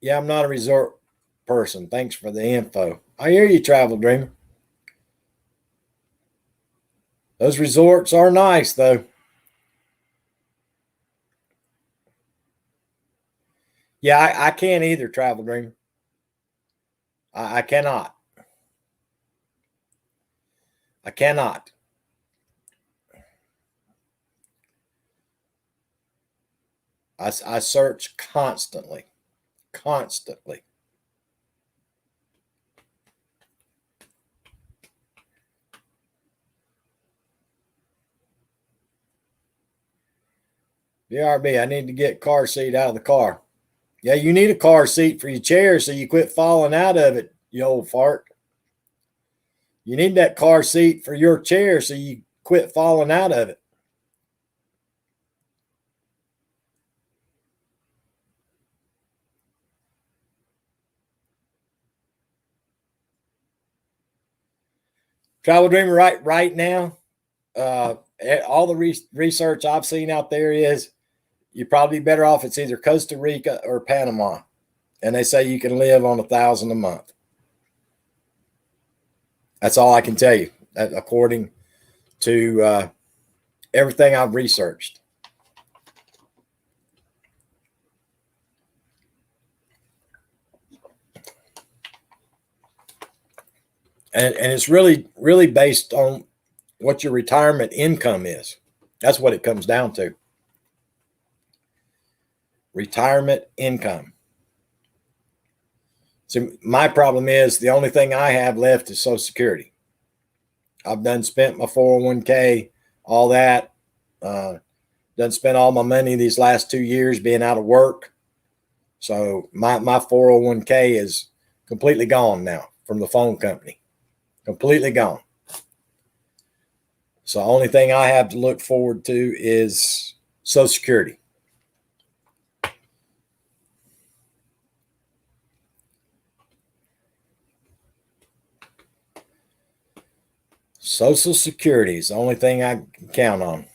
Yeah, I'm not a resort person. Thanks for the info. I hear you, Travel Dreamer. Those resorts are nice, though. Yeah, I can't either, Travel Dreamer. I cannot. I cannot. I search constantly. Constantly. BRB, I need to get car seat out of the car. Yeah, you need a car seat for your chair so you quit falling out of it, you old fart. You need that car seat for your chair so you quit falling out of it. Travel Dreamer, right now, all the research I've seen out there is you're probably better off. It's either Costa Rica or Panama, and they say you can live on $1,000 a month. That's all I can tell you, according to everything I've researched. And it's really based on what your retirement income is. That's what it comes down to. Retirement income. So my problem is the only thing I have left is Social Security. I've done spent my 401k, all that. Done spent all my money these last 2 years being out of work. So my 401k is completely gone now from the phone company. Completely gone. So the only thing I have to look forward to is Social Security. Social Security is the only thing I can count on.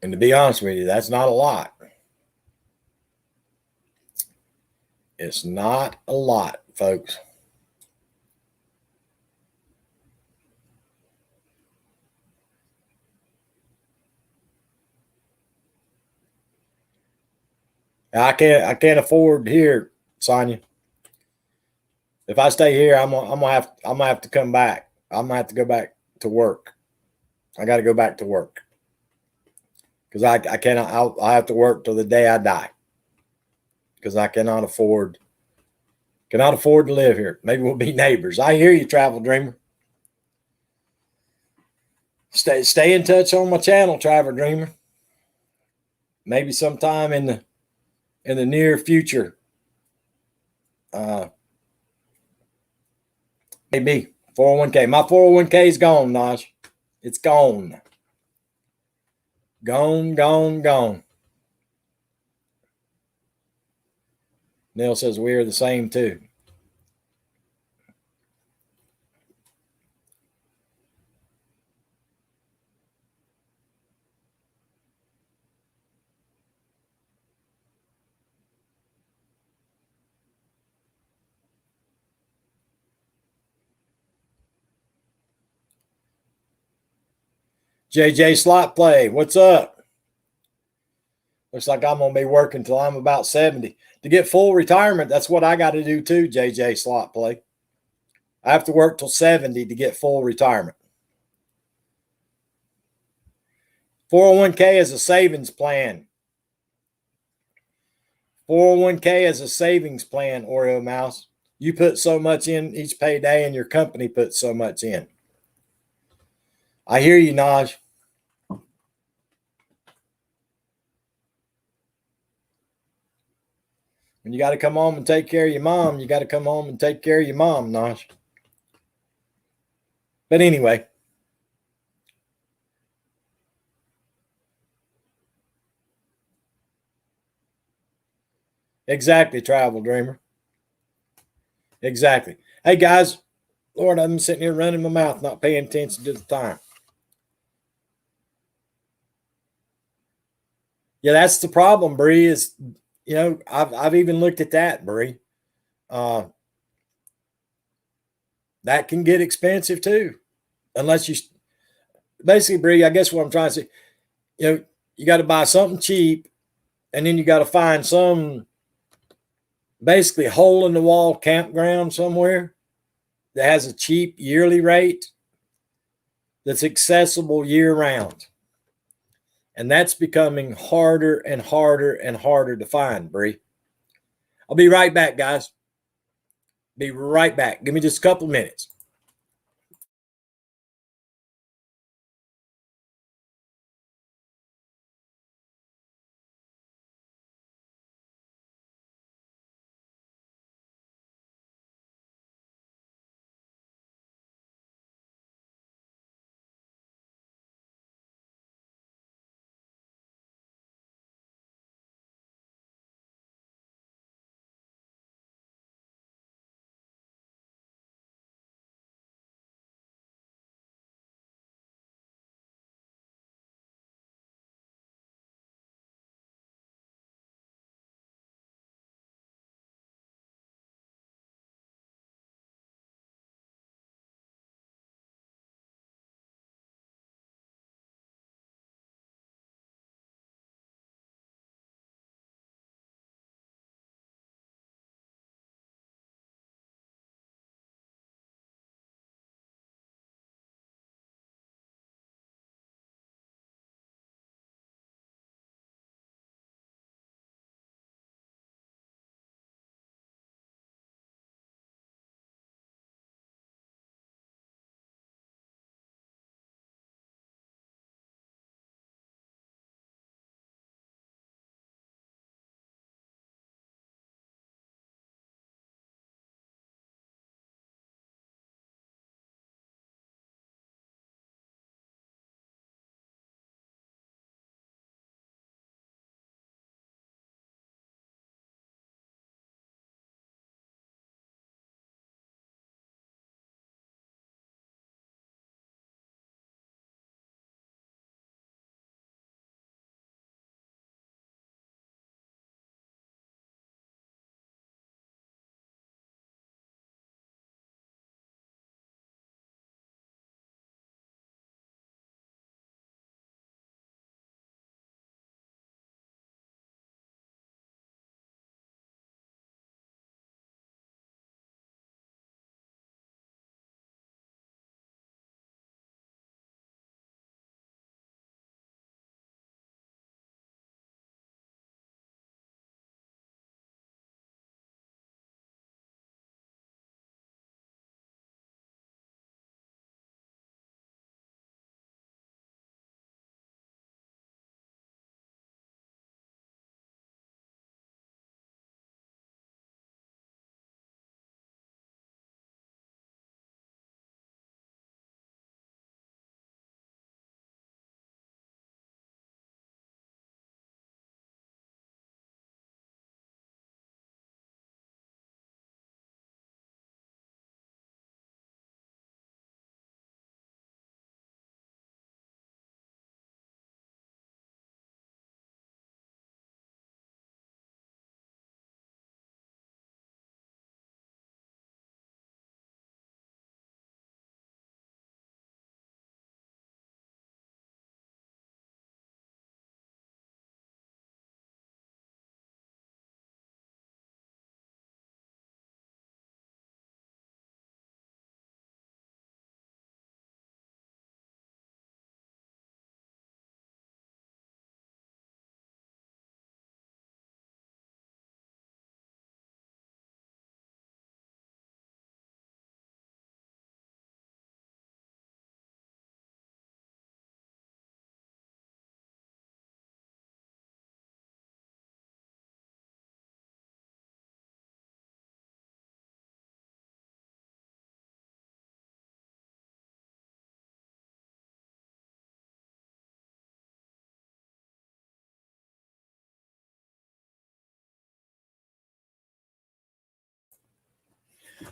And to be honest with you, that's not a lot. It's not a lot, folks. I can't afford here, Sonia. If I stay here, I'm gonna have to come back. I'm gonna have to go back to work. I got to go back to work because I cannot. I have to work till the day I die because I cannot afford to live here. Maybe we'll be neighbors. I hear you, Travel Dreamer. Stay in touch on my channel, Travel Dreamer. Maybe sometime in the near future. Maybe 401k. My 401k is gone, Naj. It's gone. Gone. Neil says we are the same too. JJ Slot Play, what's up? Looks like I'm going to be working till I'm about 70. To get full retirement, that's what I got to do too, JJ Slot Play. I have to work till 70 to get full retirement. 401k is a savings plan. 401k is a savings plan, Oreo Mouse. You put so much in each payday and your company puts so much in. I hear you, Naj. When you got to come home and take care of your mom, you got to come home and take care of your mom, Naj. But anyway, Exactly, travel dreamer. Exactly. Hey guys, Lord, I'm sitting here running my mouth, not paying attention to the time. Yeah, that's the problem, Bree. Is I've even looked at that, Bree. Uh, that can get expensive too, unless you basically, Bree. I guess what I'm trying to say, you got to buy something cheap, and then you got to find some basically hole in the wall campground somewhere that has a cheap yearly rate that's accessible year round. And that's becoming harder and harder and harder to find, Bree. I'll be right back, guys. Be right back. Give me just a couple minutes.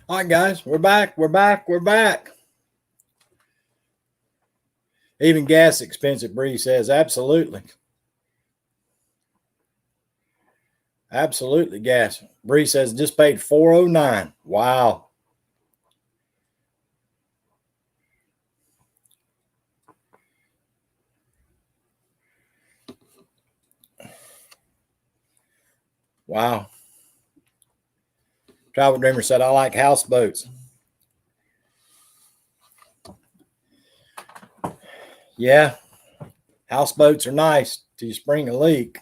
All right, guys, we're back. We're back. We're back. Even gas expensive, Bree says. Absolutely. Absolutely gas. Bree says just paid $4.09. Wow. Wow. Travel Dreamer said, I like houseboats. Yeah. Houseboats are nice till you spring a leak.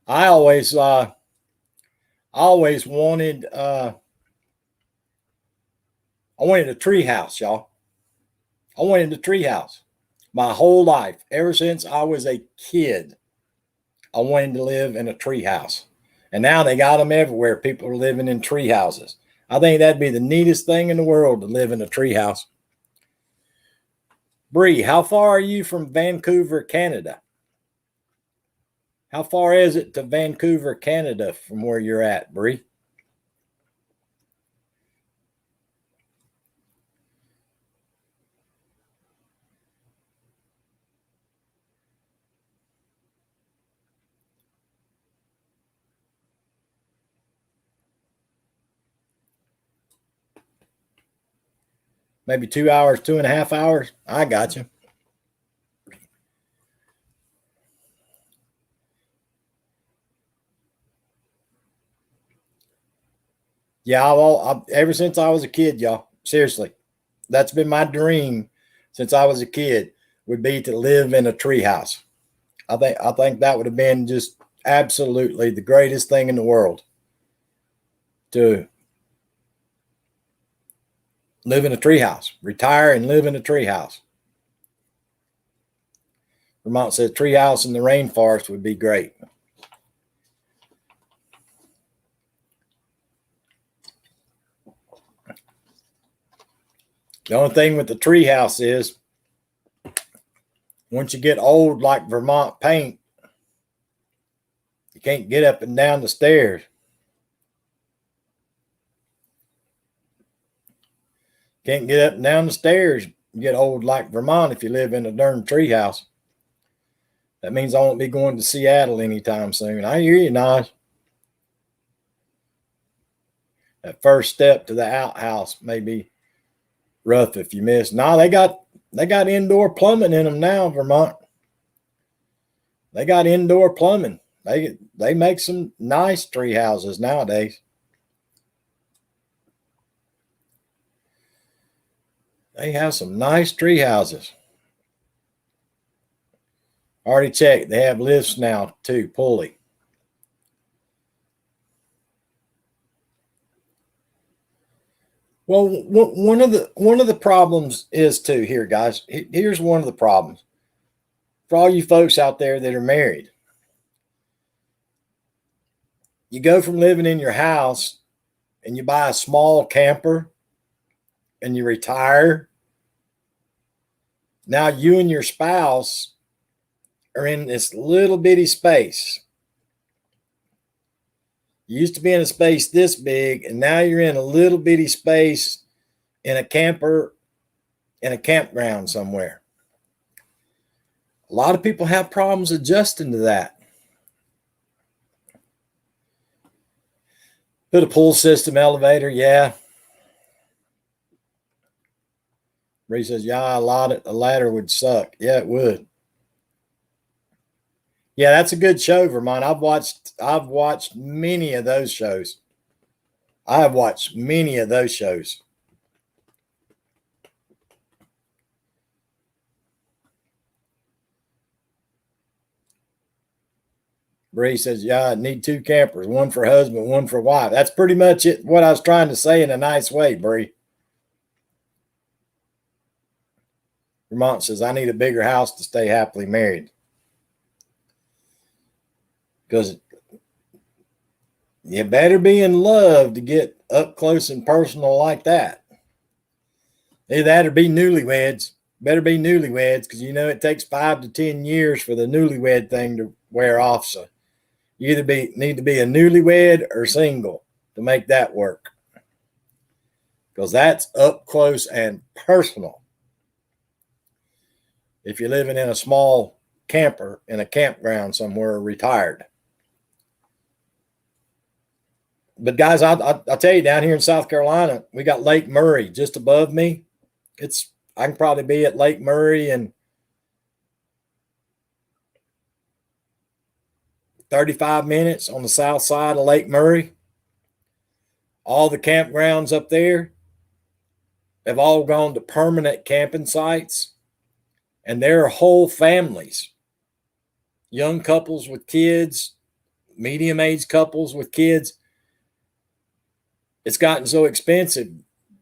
I always wanted I wanted a tree house, y'all. I wanted a tree house my whole life. Ever since I was a kid, I wanted to live in a tree house. And now they got them everywhere. People are living in tree houses. I think that'd be the neatest thing in the world to live in a tree house. Bree, how far are you from Vancouver, Canada? How far is it to Vancouver, Canada from where you're at, Bree? Maybe 2 hours, 2.5 hours. I got you. Yeah, ever since I was a kid, y'all. Seriously, that's been my dream since I was a kid. Would be to live in a treehouse. I think that would have been just absolutely the greatest thing in the world. To live in a treehouse, retire and live in a treehouse. Vermont says treehouse in the rainforest would be great. The only thing with the treehouse is once you get old like Vermont paint, you can't get up and down the stairs. Can't get up and down the stairs. You get old like Vermont if you live in a darn treehouse. That means I won't be going to Seattle anytime soon. I hear you, Naj. That first step to the outhouse may be rough if you miss. No, they got indoor plumbing in them now, Vermont. They got indoor plumbing. They make some nice tree houses nowadays. They have some nice tree houses. Already checked. They have lifts now too, pulley. Well, one of the problems is too here, guys. Here's one of the problems for all you folks out there that are married. You go from living in your house and you buy a small camper and you retire. Now you and your spouse are in this little bitty space. You used to be in a space this big, and now you're in a little bitty space in a camper in a campground somewhere. A lot of people have problems adjusting to that. Put a pull system elevator, yeah. Bree says, yeah, a ladder would suck. Yeah, it would. Yeah, that's a good show, Vermont. I've watched many of those shows. I have watched many of those shows. Bree says, yeah, I need 2 campers, one for husband, one for wife. That's pretty much it. What I was trying to say in a nice way, Bree. Vermont says, I need a bigger house to stay happily married. Because you better be in love to get up close and personal like that. Either that or be newlyweds. Better be newlyweds, because you know it takes 5 to 10 years for the newlywed thing to wear off. So you either need to be a newlywed or single to make that work, because that's up close and personal. If you're living in a small camper in a campground somewhere, retired. But guys, I'll tell you, down here in South Carolina, we got Lake Murray just above me. I can probably be at Lake Murray in 35 minutes on the south side of Lake Murray. All the campgrounds up there have all gone to permanent camping sites, and there are whole families, young couples with kids, medium-aged couples with kids. It's gotten so expensive.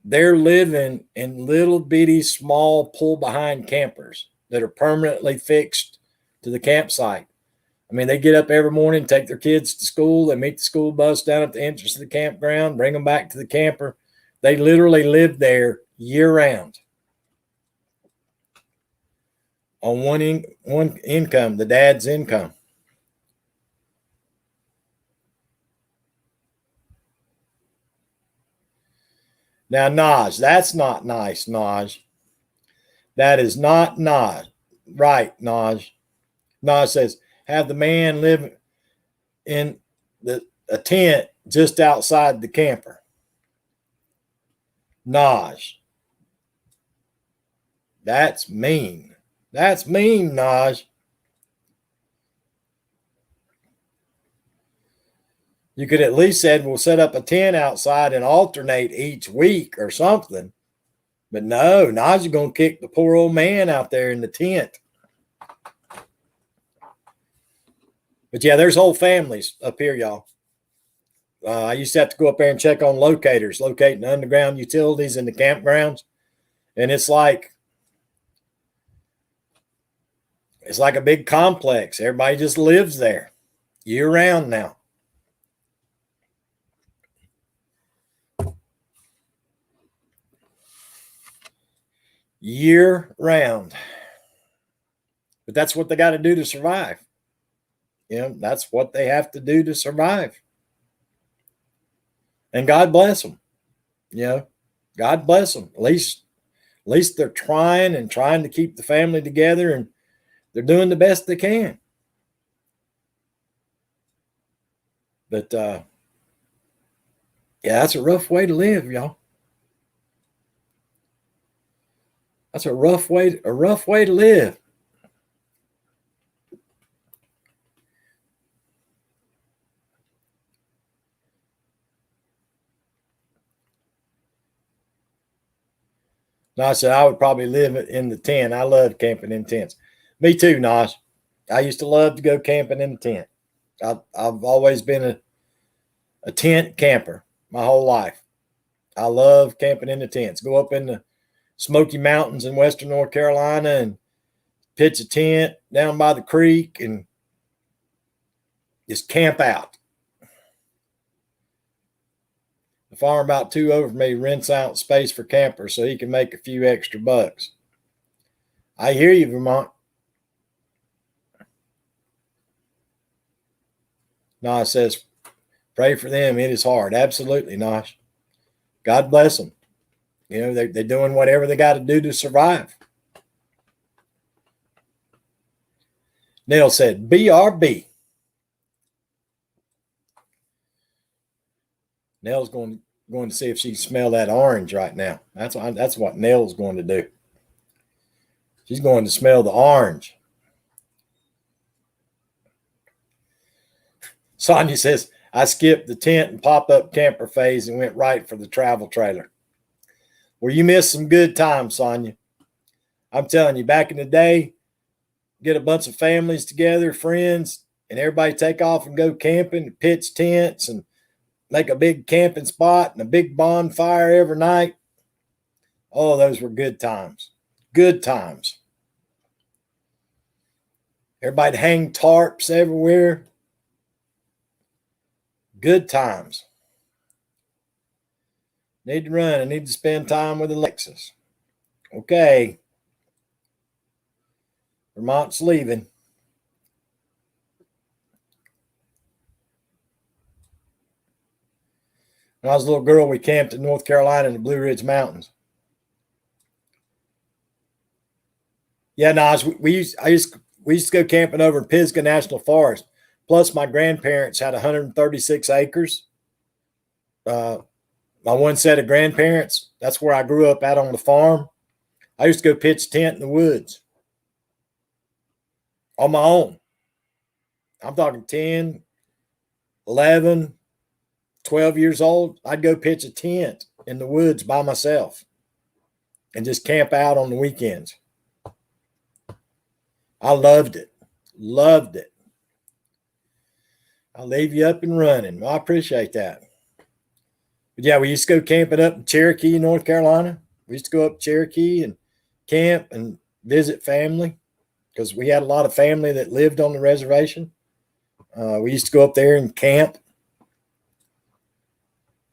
They're living in little bitty, small, pull-behind campers that are permanently fixed to the campsite. I mean, they get up every morning, take their kids to school. They meet the school bus down at the entrance of the campground, bring them back to the camper. They literally live there year-round on one income, the dad's income. Now, Naj, that's not nice, Naj. That is not Naj. Right, Naj. Naj says, have the man live in a tent just outside the camper. Naj. That's mean. That's mean, Naj. You could at least said, we'll set up a tent outside and alternate each week or something. But no, Naj is going to kick the poor old man out there in the tent. But yeah, there's whole families up here, y'all. I used to have to go up there and check on locators, locating underground utilities in the campgrounds. And it's like a big complex. Everybody just lives there year round now. Year round. But that's what they got to do to survive. You know, that's what they have to do to survive. And God bless them. You know, God bless them. At least they're trying to keep the family together, and they're doing the best they can. But yeah, that's a rough way to live, y'all. That's a rough way to live. Naj said, I would probably live in the tent. I love camping in tents. Me too, Naj. I used to love to go camping in the tent. I've always been a tent camper my whole life. I love camping in the tents. Go up in the Smoky Mountains in western North Carolina and pitch a tent down by the creek and just camp out. The farmer about 2 over me rents out space for campers so he can make a few extra bucks. I hear you, Vermont. Nosh says, pray for them. It is hard. Absolutely, Nosh. God bless them. You know, they're doing whatever they got to do to survive. Neil said, BRB. Nell's going to see if she can smell that orange right now. That's what Nell's going to do. She's going to smell the orange. Sonia says, I skipped the tent and pop-up camper phase and went right for the travel trailer. Well, you missed some good times, Sonia. I'm telling you, back in the day, get a bunch of families together, friends, and everybody take off and go camping, pitch tents, and make a big camping spot and a big bonfire every night. Oh, those were good times. Good times. Everybody hang tarps everywhere. Good times. Need to run. I need to spend time with Alexis. Okay. Vermont's leaving. When I was a little girl, we camped in North Carolina in the Blue Ridge Mountains. Yeah, Naj, we used to go camping over in Pisgah National Forest. Plus, my grandparents had 136 acres. My one set of grandparents, that's where I grew up out on the farm. I used to go pitch a tent in the woods on my own. I'm talking 10, 11, 12 years old. I'd go pitch a tent in the woods by myself and just camp out on the weekends. I loved it. Loved it. I'll leave you up and running. Well, I appreciate that. But yeah, we used to go camping up in Cherokee, North Carolina. We used to go up Cherokee and camp and visit family because we had a lot of family that lived on the reservation. We used to go up there and camp.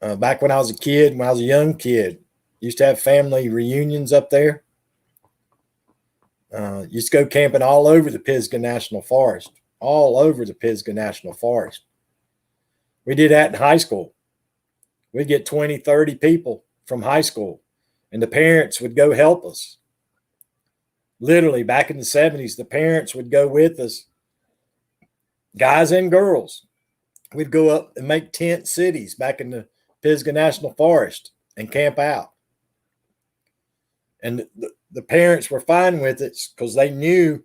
Back when I was a kid, when I was a young kid, used to have family reunions up there. Used to go camping all over the Pisgah National Forest, all over the Pisgah National Forest. We did that in high school. We'd get 20, 30 people from high school, and the parents would go help us. Literally, back in the 70s, the parents would go with us, guys and girls. We'd go up and make tent cities back in the Pisgah National Forest and camp out. And the parents were fine with it because they knew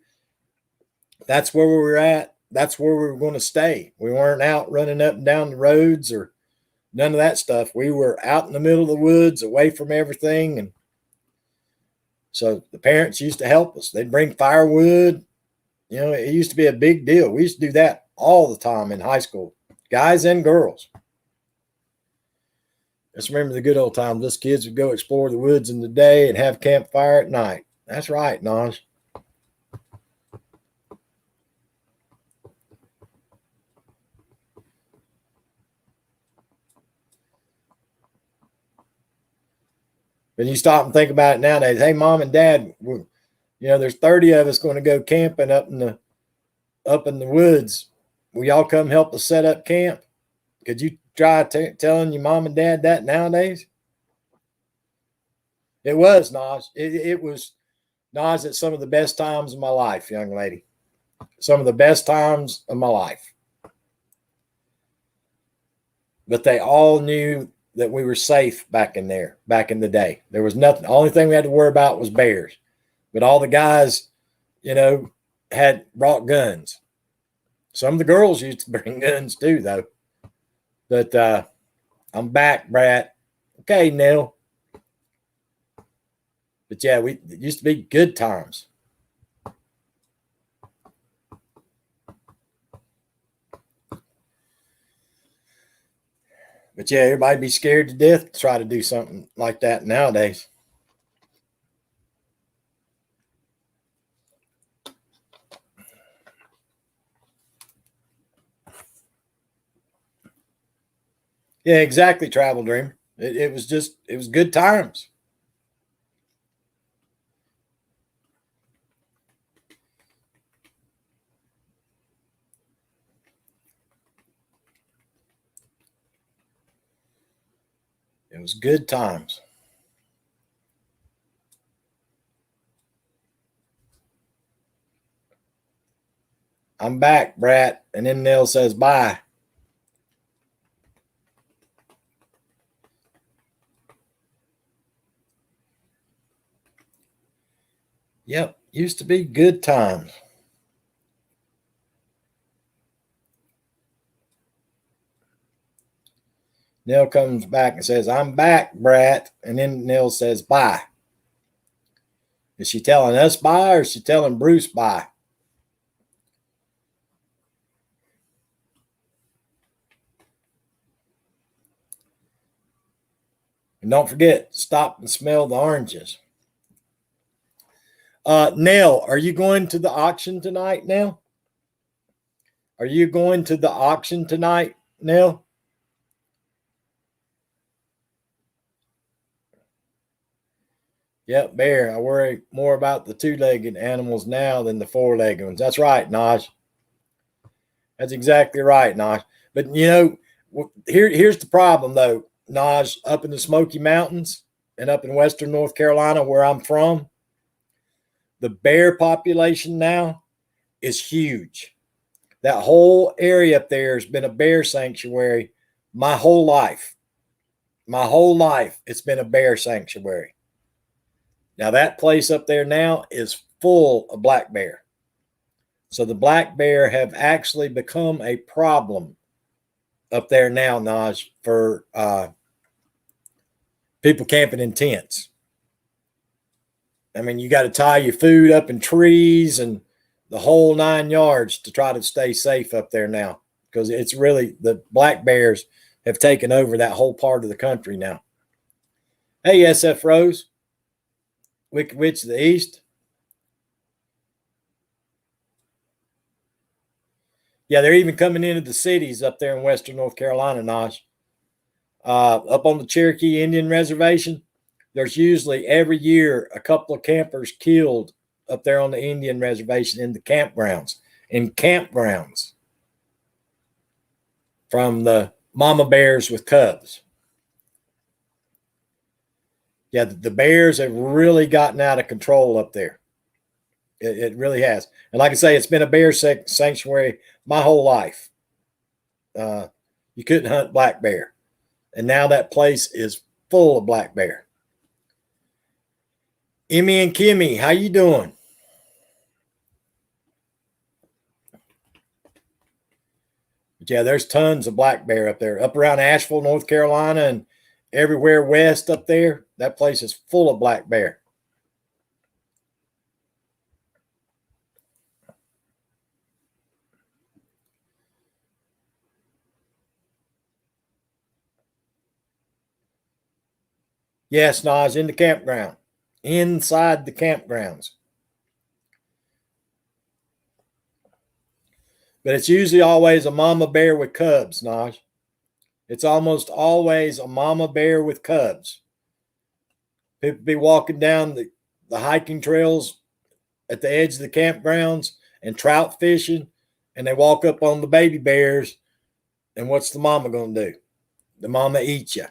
that's where we were at. That's where we were going to stay. We weren't out running up and down the roads or none of that stuff. We were out in the middle of the woods, away from everything. And so the parents used to help us. They'd bring firewood. You know, it used to be a big deal. We used to do that all the time in high school, guys and girls. Just remember the good old times. Us kids would go explore the woods in the day and have campfire at night. That's right, Naj. But you stop and think about it nowadays. Hey, mom and dad, there's 30 of us going to go camping up in the woods. Will y'all come help us set up camp? Could you try telling your mom and dad that nowadays? It was, Naj. It was, Naj, at some of the best times of my life, young lady. Some of the best times of my life. But they all knew that we were safe back in the day. There was nothing. The only thing we had to worry about was bears. But all the guys, had brought guns. Some of the girls used to bring guns too, though. But I'm back, Brad. Okay, Neil. But yeah, it used to be good times. But yeah, everybody be scared to death to try to do something like that nowadays. Yeah, exactly, Travel Dream. It was good times. It was good times. I'm back, Brat. And then Neil says bye. Yep, used to be good times. Neil comes back and says, I'm back, Brat. And then Neil says bye. Is she telling us bye or is she telling Bruce bye? And don't forget, stop and smell the oranges. Nell, are you going to the auction tonight, Nell? Are you going to the auction tonight, Nell? Yep, bear. I worry more about the two-legged animals now than the four-legged ones. That's right, Naj. That's exactly right, Naj. But here's the problem though, Naj. Up in the Smoky Mountains and up in western North Carolina, where I'm from, the bear population now is huge. That whole area up there has been a bear sanctuary my whole life. My whole life, it's been a bear sanctuary. Now, that place up there now is full of black bear. So the black bear have actually become a problem up there now, Naj, for people camping in tents. I mean, you got to tie your food up in trees and the whole 9 yards to try to stay safe up there now, because it's really the black bears have taken over that whole part of the country now. Hey, SF Rose, Wicked Witch of the East. Yeah, they're even coming into the cities up there in western North Carolina, Naj. Up on the Cherokee Indian Reservation, there's usually every year a couple of campers killed up there on the Indian Reservation in the campgrounds. From the mama bears with cubs. Yeah, the bears have really gotten out of control up there. It really has. And like I say, it's been a bear sanctuary my whole life. You couldn't hunt black bear. And now that place is full of black bear. Emmy and Kimmy, how you doing? But yeah, there's tons of black bear up there. Up around Asheville, North Carolina, and everywhere west up there, that place is full of black bear. Yes, Naj, in the campground. Inside the campgrounds. But it's usually always a mama bear with cubs, Naj. It's almost always a mama bear with cubs. People be walking down the hiking trails at the edge of the campgrounds and trout fishing, and they walk up on the baby bears, and what's the mama going to do? The mama eats you.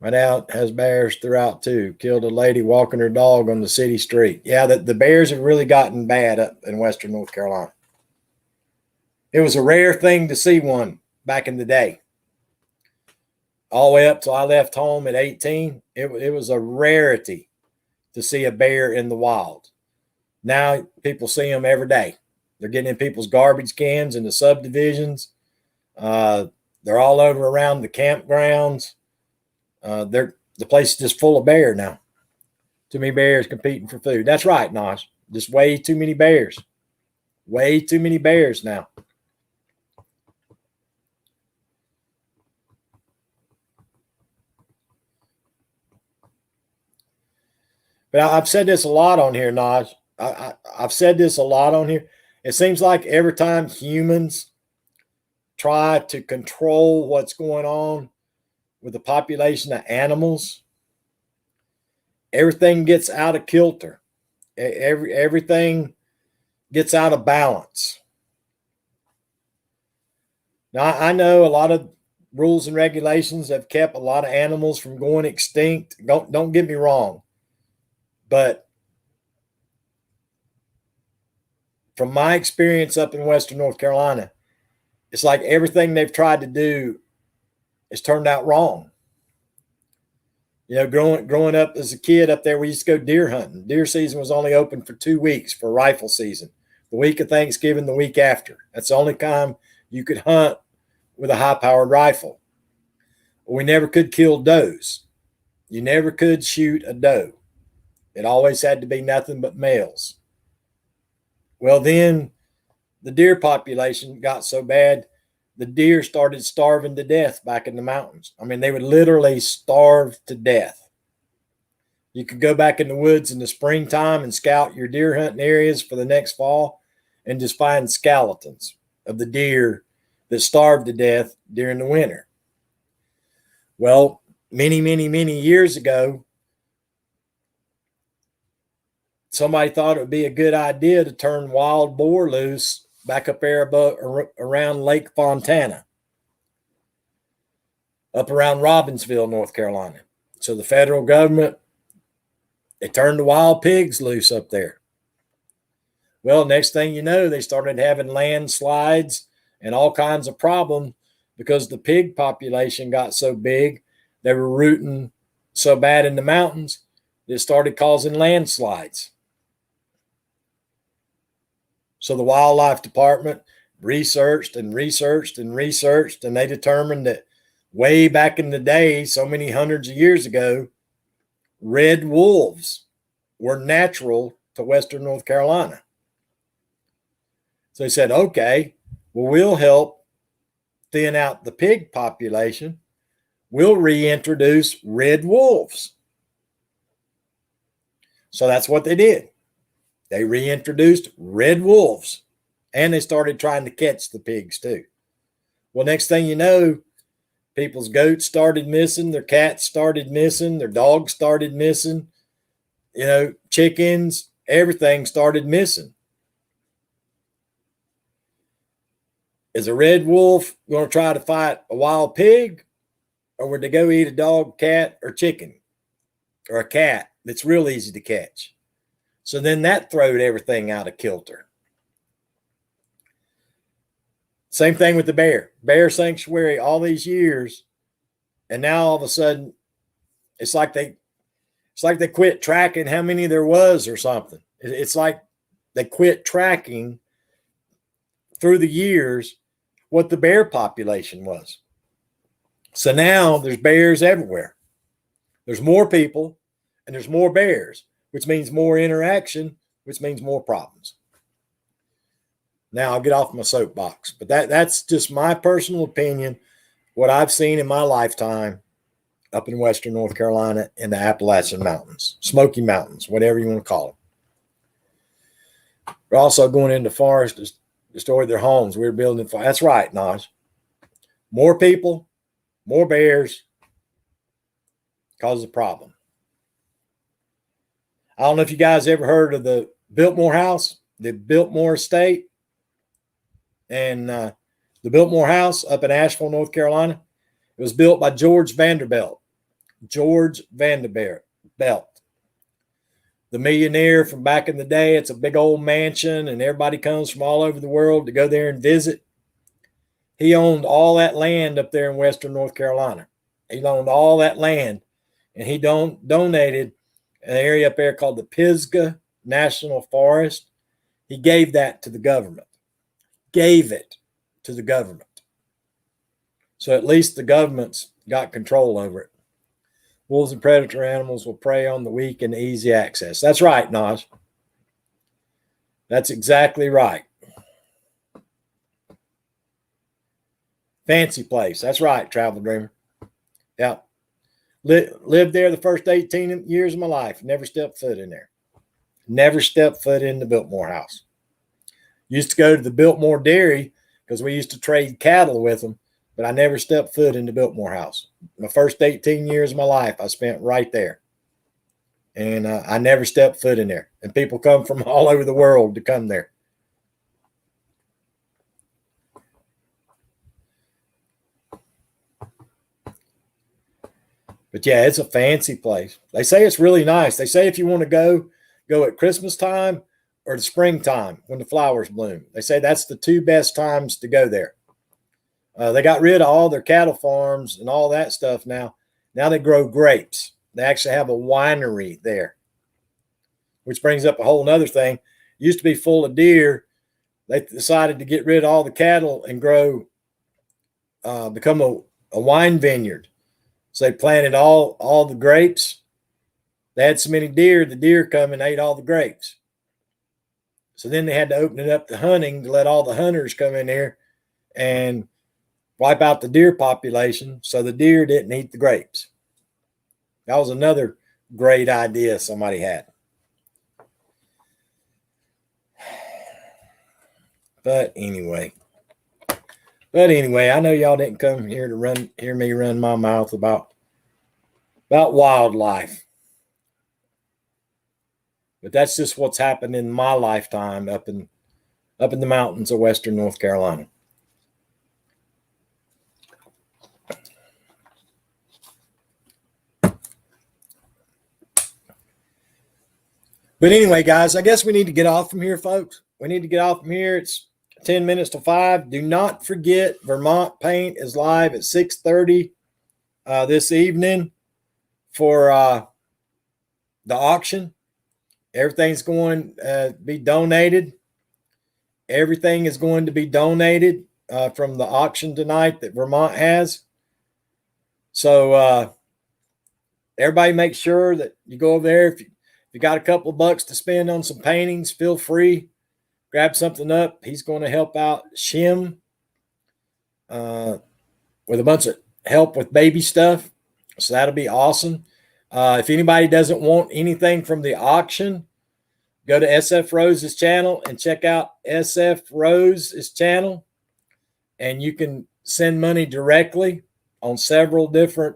Right out has bears throughout too. Killed a lady walking her dog on the city street. Yeah, the bears have really gotten bad up in western North Carolina. It was a rare thing to see one back in the day. All the way up till I left home at 18, it was a rarity to see a bear in the wild. Now people see them every day. They're getting in people's garbage cans in the subdivisions. They're all over around the campgrounds. The place is just full of bear now. Too many bears competing for food. That's right, Nosh. Just way too many bears. Way too many bears now. But I've said this a lot on here, Naj. I've said this a lot on here. It seems like every time humans try to control what's going on with the population of animals, everything gets out of kilter. Everything gets out of balance. Now, I know a lot of rules and regulations have kept a lot of animals from going extinct. Don't get me wrong. But from my experience up in Western North Carolina, it's like everything they've tried to do has turned out wrong. You know, growing up as a kid up there, we used to go deer hunting. Deer season was only open for 2 weeks for rifle season. The week of Thanksgiving, the week after. That's the only time you could hunt with a high-powered rifle. We never could kill does. You never could shoot a doe. It always had to be nothing but males. Well, then the deer population got so bad, the deer started starving to death back in the mountains. I mean, they would literally starve to death. You could go back in the woods in the springtime and scout your deer hunting areas for the next fall and just find skeletons of the deer that starved to death during the winter. Well, many years ago, somebody thought it would be a good idea to turn wild boar loose back up there around Lake Fontana, up around Robbinsville, North Carolina. So the federal government, they turned the wild pigs loose up there. Well, next thing you know, they started having landslides and all kinds of problems because the pig population got so big. They were rooting so bad in the mountains, it started causing landslides. So the wildlife department researched, and they determined that way back in the day, so many hundreds of years ago, red wolves were natural to Western North Carolina. So they said, okay, well, we'll help thin out the pig population. We'll reintroduce red wolves. So that's what they did. They reintroduced red wolves, and they started trying to catch the pigs too. Well, next thing you know, people's goats started missing, their cats started missing, their dogs started missing, chickens, everything started missing. Is a red wolf going to try to fight a wild pig, or would they go eat a dog, cat, or chicken, or a cat that's real easy to catch? So then that throwed everything out of kilter. Same thing with the bear sanctuary all these years, and now all of a sudden it's like they quit tracking how many there was or something. It's like they quit tracking through the years what the bear population was. So now there's bears everywhere. There's more people and there's more bears, which means more interaction, which means more problems. Now I'll get off my soapbox, but that's just my personal opinion, what I've seen in my lifetime up in Western North Carolina in the Appalachian Mountains, Smoky Mountains, whatever you want to call them. We're also going into forests to destroy their homes. We're building fire. That's right, Naj. More people, more bears causes a problem. I don't know if you guys ever heard of the Biltmore House, the Biltmore Estate, and the Biltmore House up in Asheville, North Carolina. It was built by George Vanderbilt. George Vanderbilt, the millionaire from back in the day. It's a big old mansion, and everybody comes from all over the world to go there and visit. He owned all that land up there in Western North Carolina. He owned all that land, and he donated an area up there called the Pisgah National Forest. He gave that to the government. Gave it to the government. So at least the government's got control over it. Wolves and predator animals will prey on the weak and easy access. That's right, Naj. That's exactly right. Fancy place. That's right, Travel Dreamer. Yeah. Lived there the first 18 years of my life. Never stepped foot in there. Never stepped foot in the Biltmore House. Used to go to the Biltmore Dairy because we used to trade cattle with them, but I never stepped foot in the Biltmore House. My first 18 years of my life I spent right there. And I never stepped foot in there. And people come from all over the world to come there. But yeah, it's a fancy place. They say it's really nice. They say if you want to go at Christmas time or the springtime when the flowers bloom. They say that's the two best times to go there. They got rid of all their cattle farms and all that stuff now. Now they grow grapes. They actually have a winery there, which brings up a whole nother thing. It used to be full of deer. They decided to get rid of all the cattle and become a wine vineyard. So they planted all the grapes. They had so many deer, the deer come and ate all the grapes. So then they had to open it up to hunting to let all the hunters come in there and wipe out the deer population so the deer didn't eat the grapes. That was another great idea somebody had. But anyway, I know y'all didn't come here to hear me run my mouth about about wildlife. But that's just what's happened in my lifetime up in the mountains of Western North Carolina. But anyway, guys, I guess we need to get off from here, folks. We need to get off from here. It's 10 minutes to 5. Do not forget, Vermont Paint is live at 6:30 this evening for the auction. Everything's going to be donated. Everything is going to be donated from the auction tonight that Vermont has. So everybody make sure that you go over there. If you got a couple of bucks to spend on some paintings, feel free. Grab something up. He's going to help out Shim with a bunch of help with baby stuff. So that'll be awesome. If anybody doesn't want anything from the auction, go to SF Rose's channel and check out SF Rose's channel. And you can send money directly on several different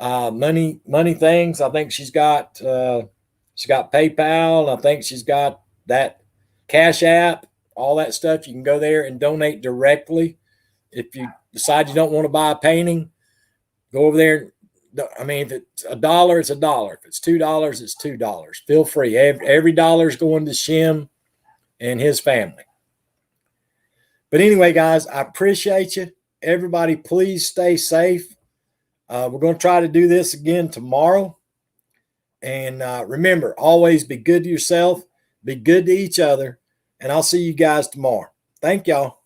money things. I think she's got PayPal. I think she's got that Cash App, all that stuff. You can go there and donate directly. If you decide you don't want to buy a painting, go over there. I mean, if it's $1, it's $1. If it's $2, it's $2. Feel free. Every dollar is going to Shim and his family. But anyway, guys, I appreciate you. Everybody, please stay safe. We're going to try to do this again tomorrow. And remember, always be good to yourself, be good to each other, and I'll see you guys tomorrow. Thank y'all.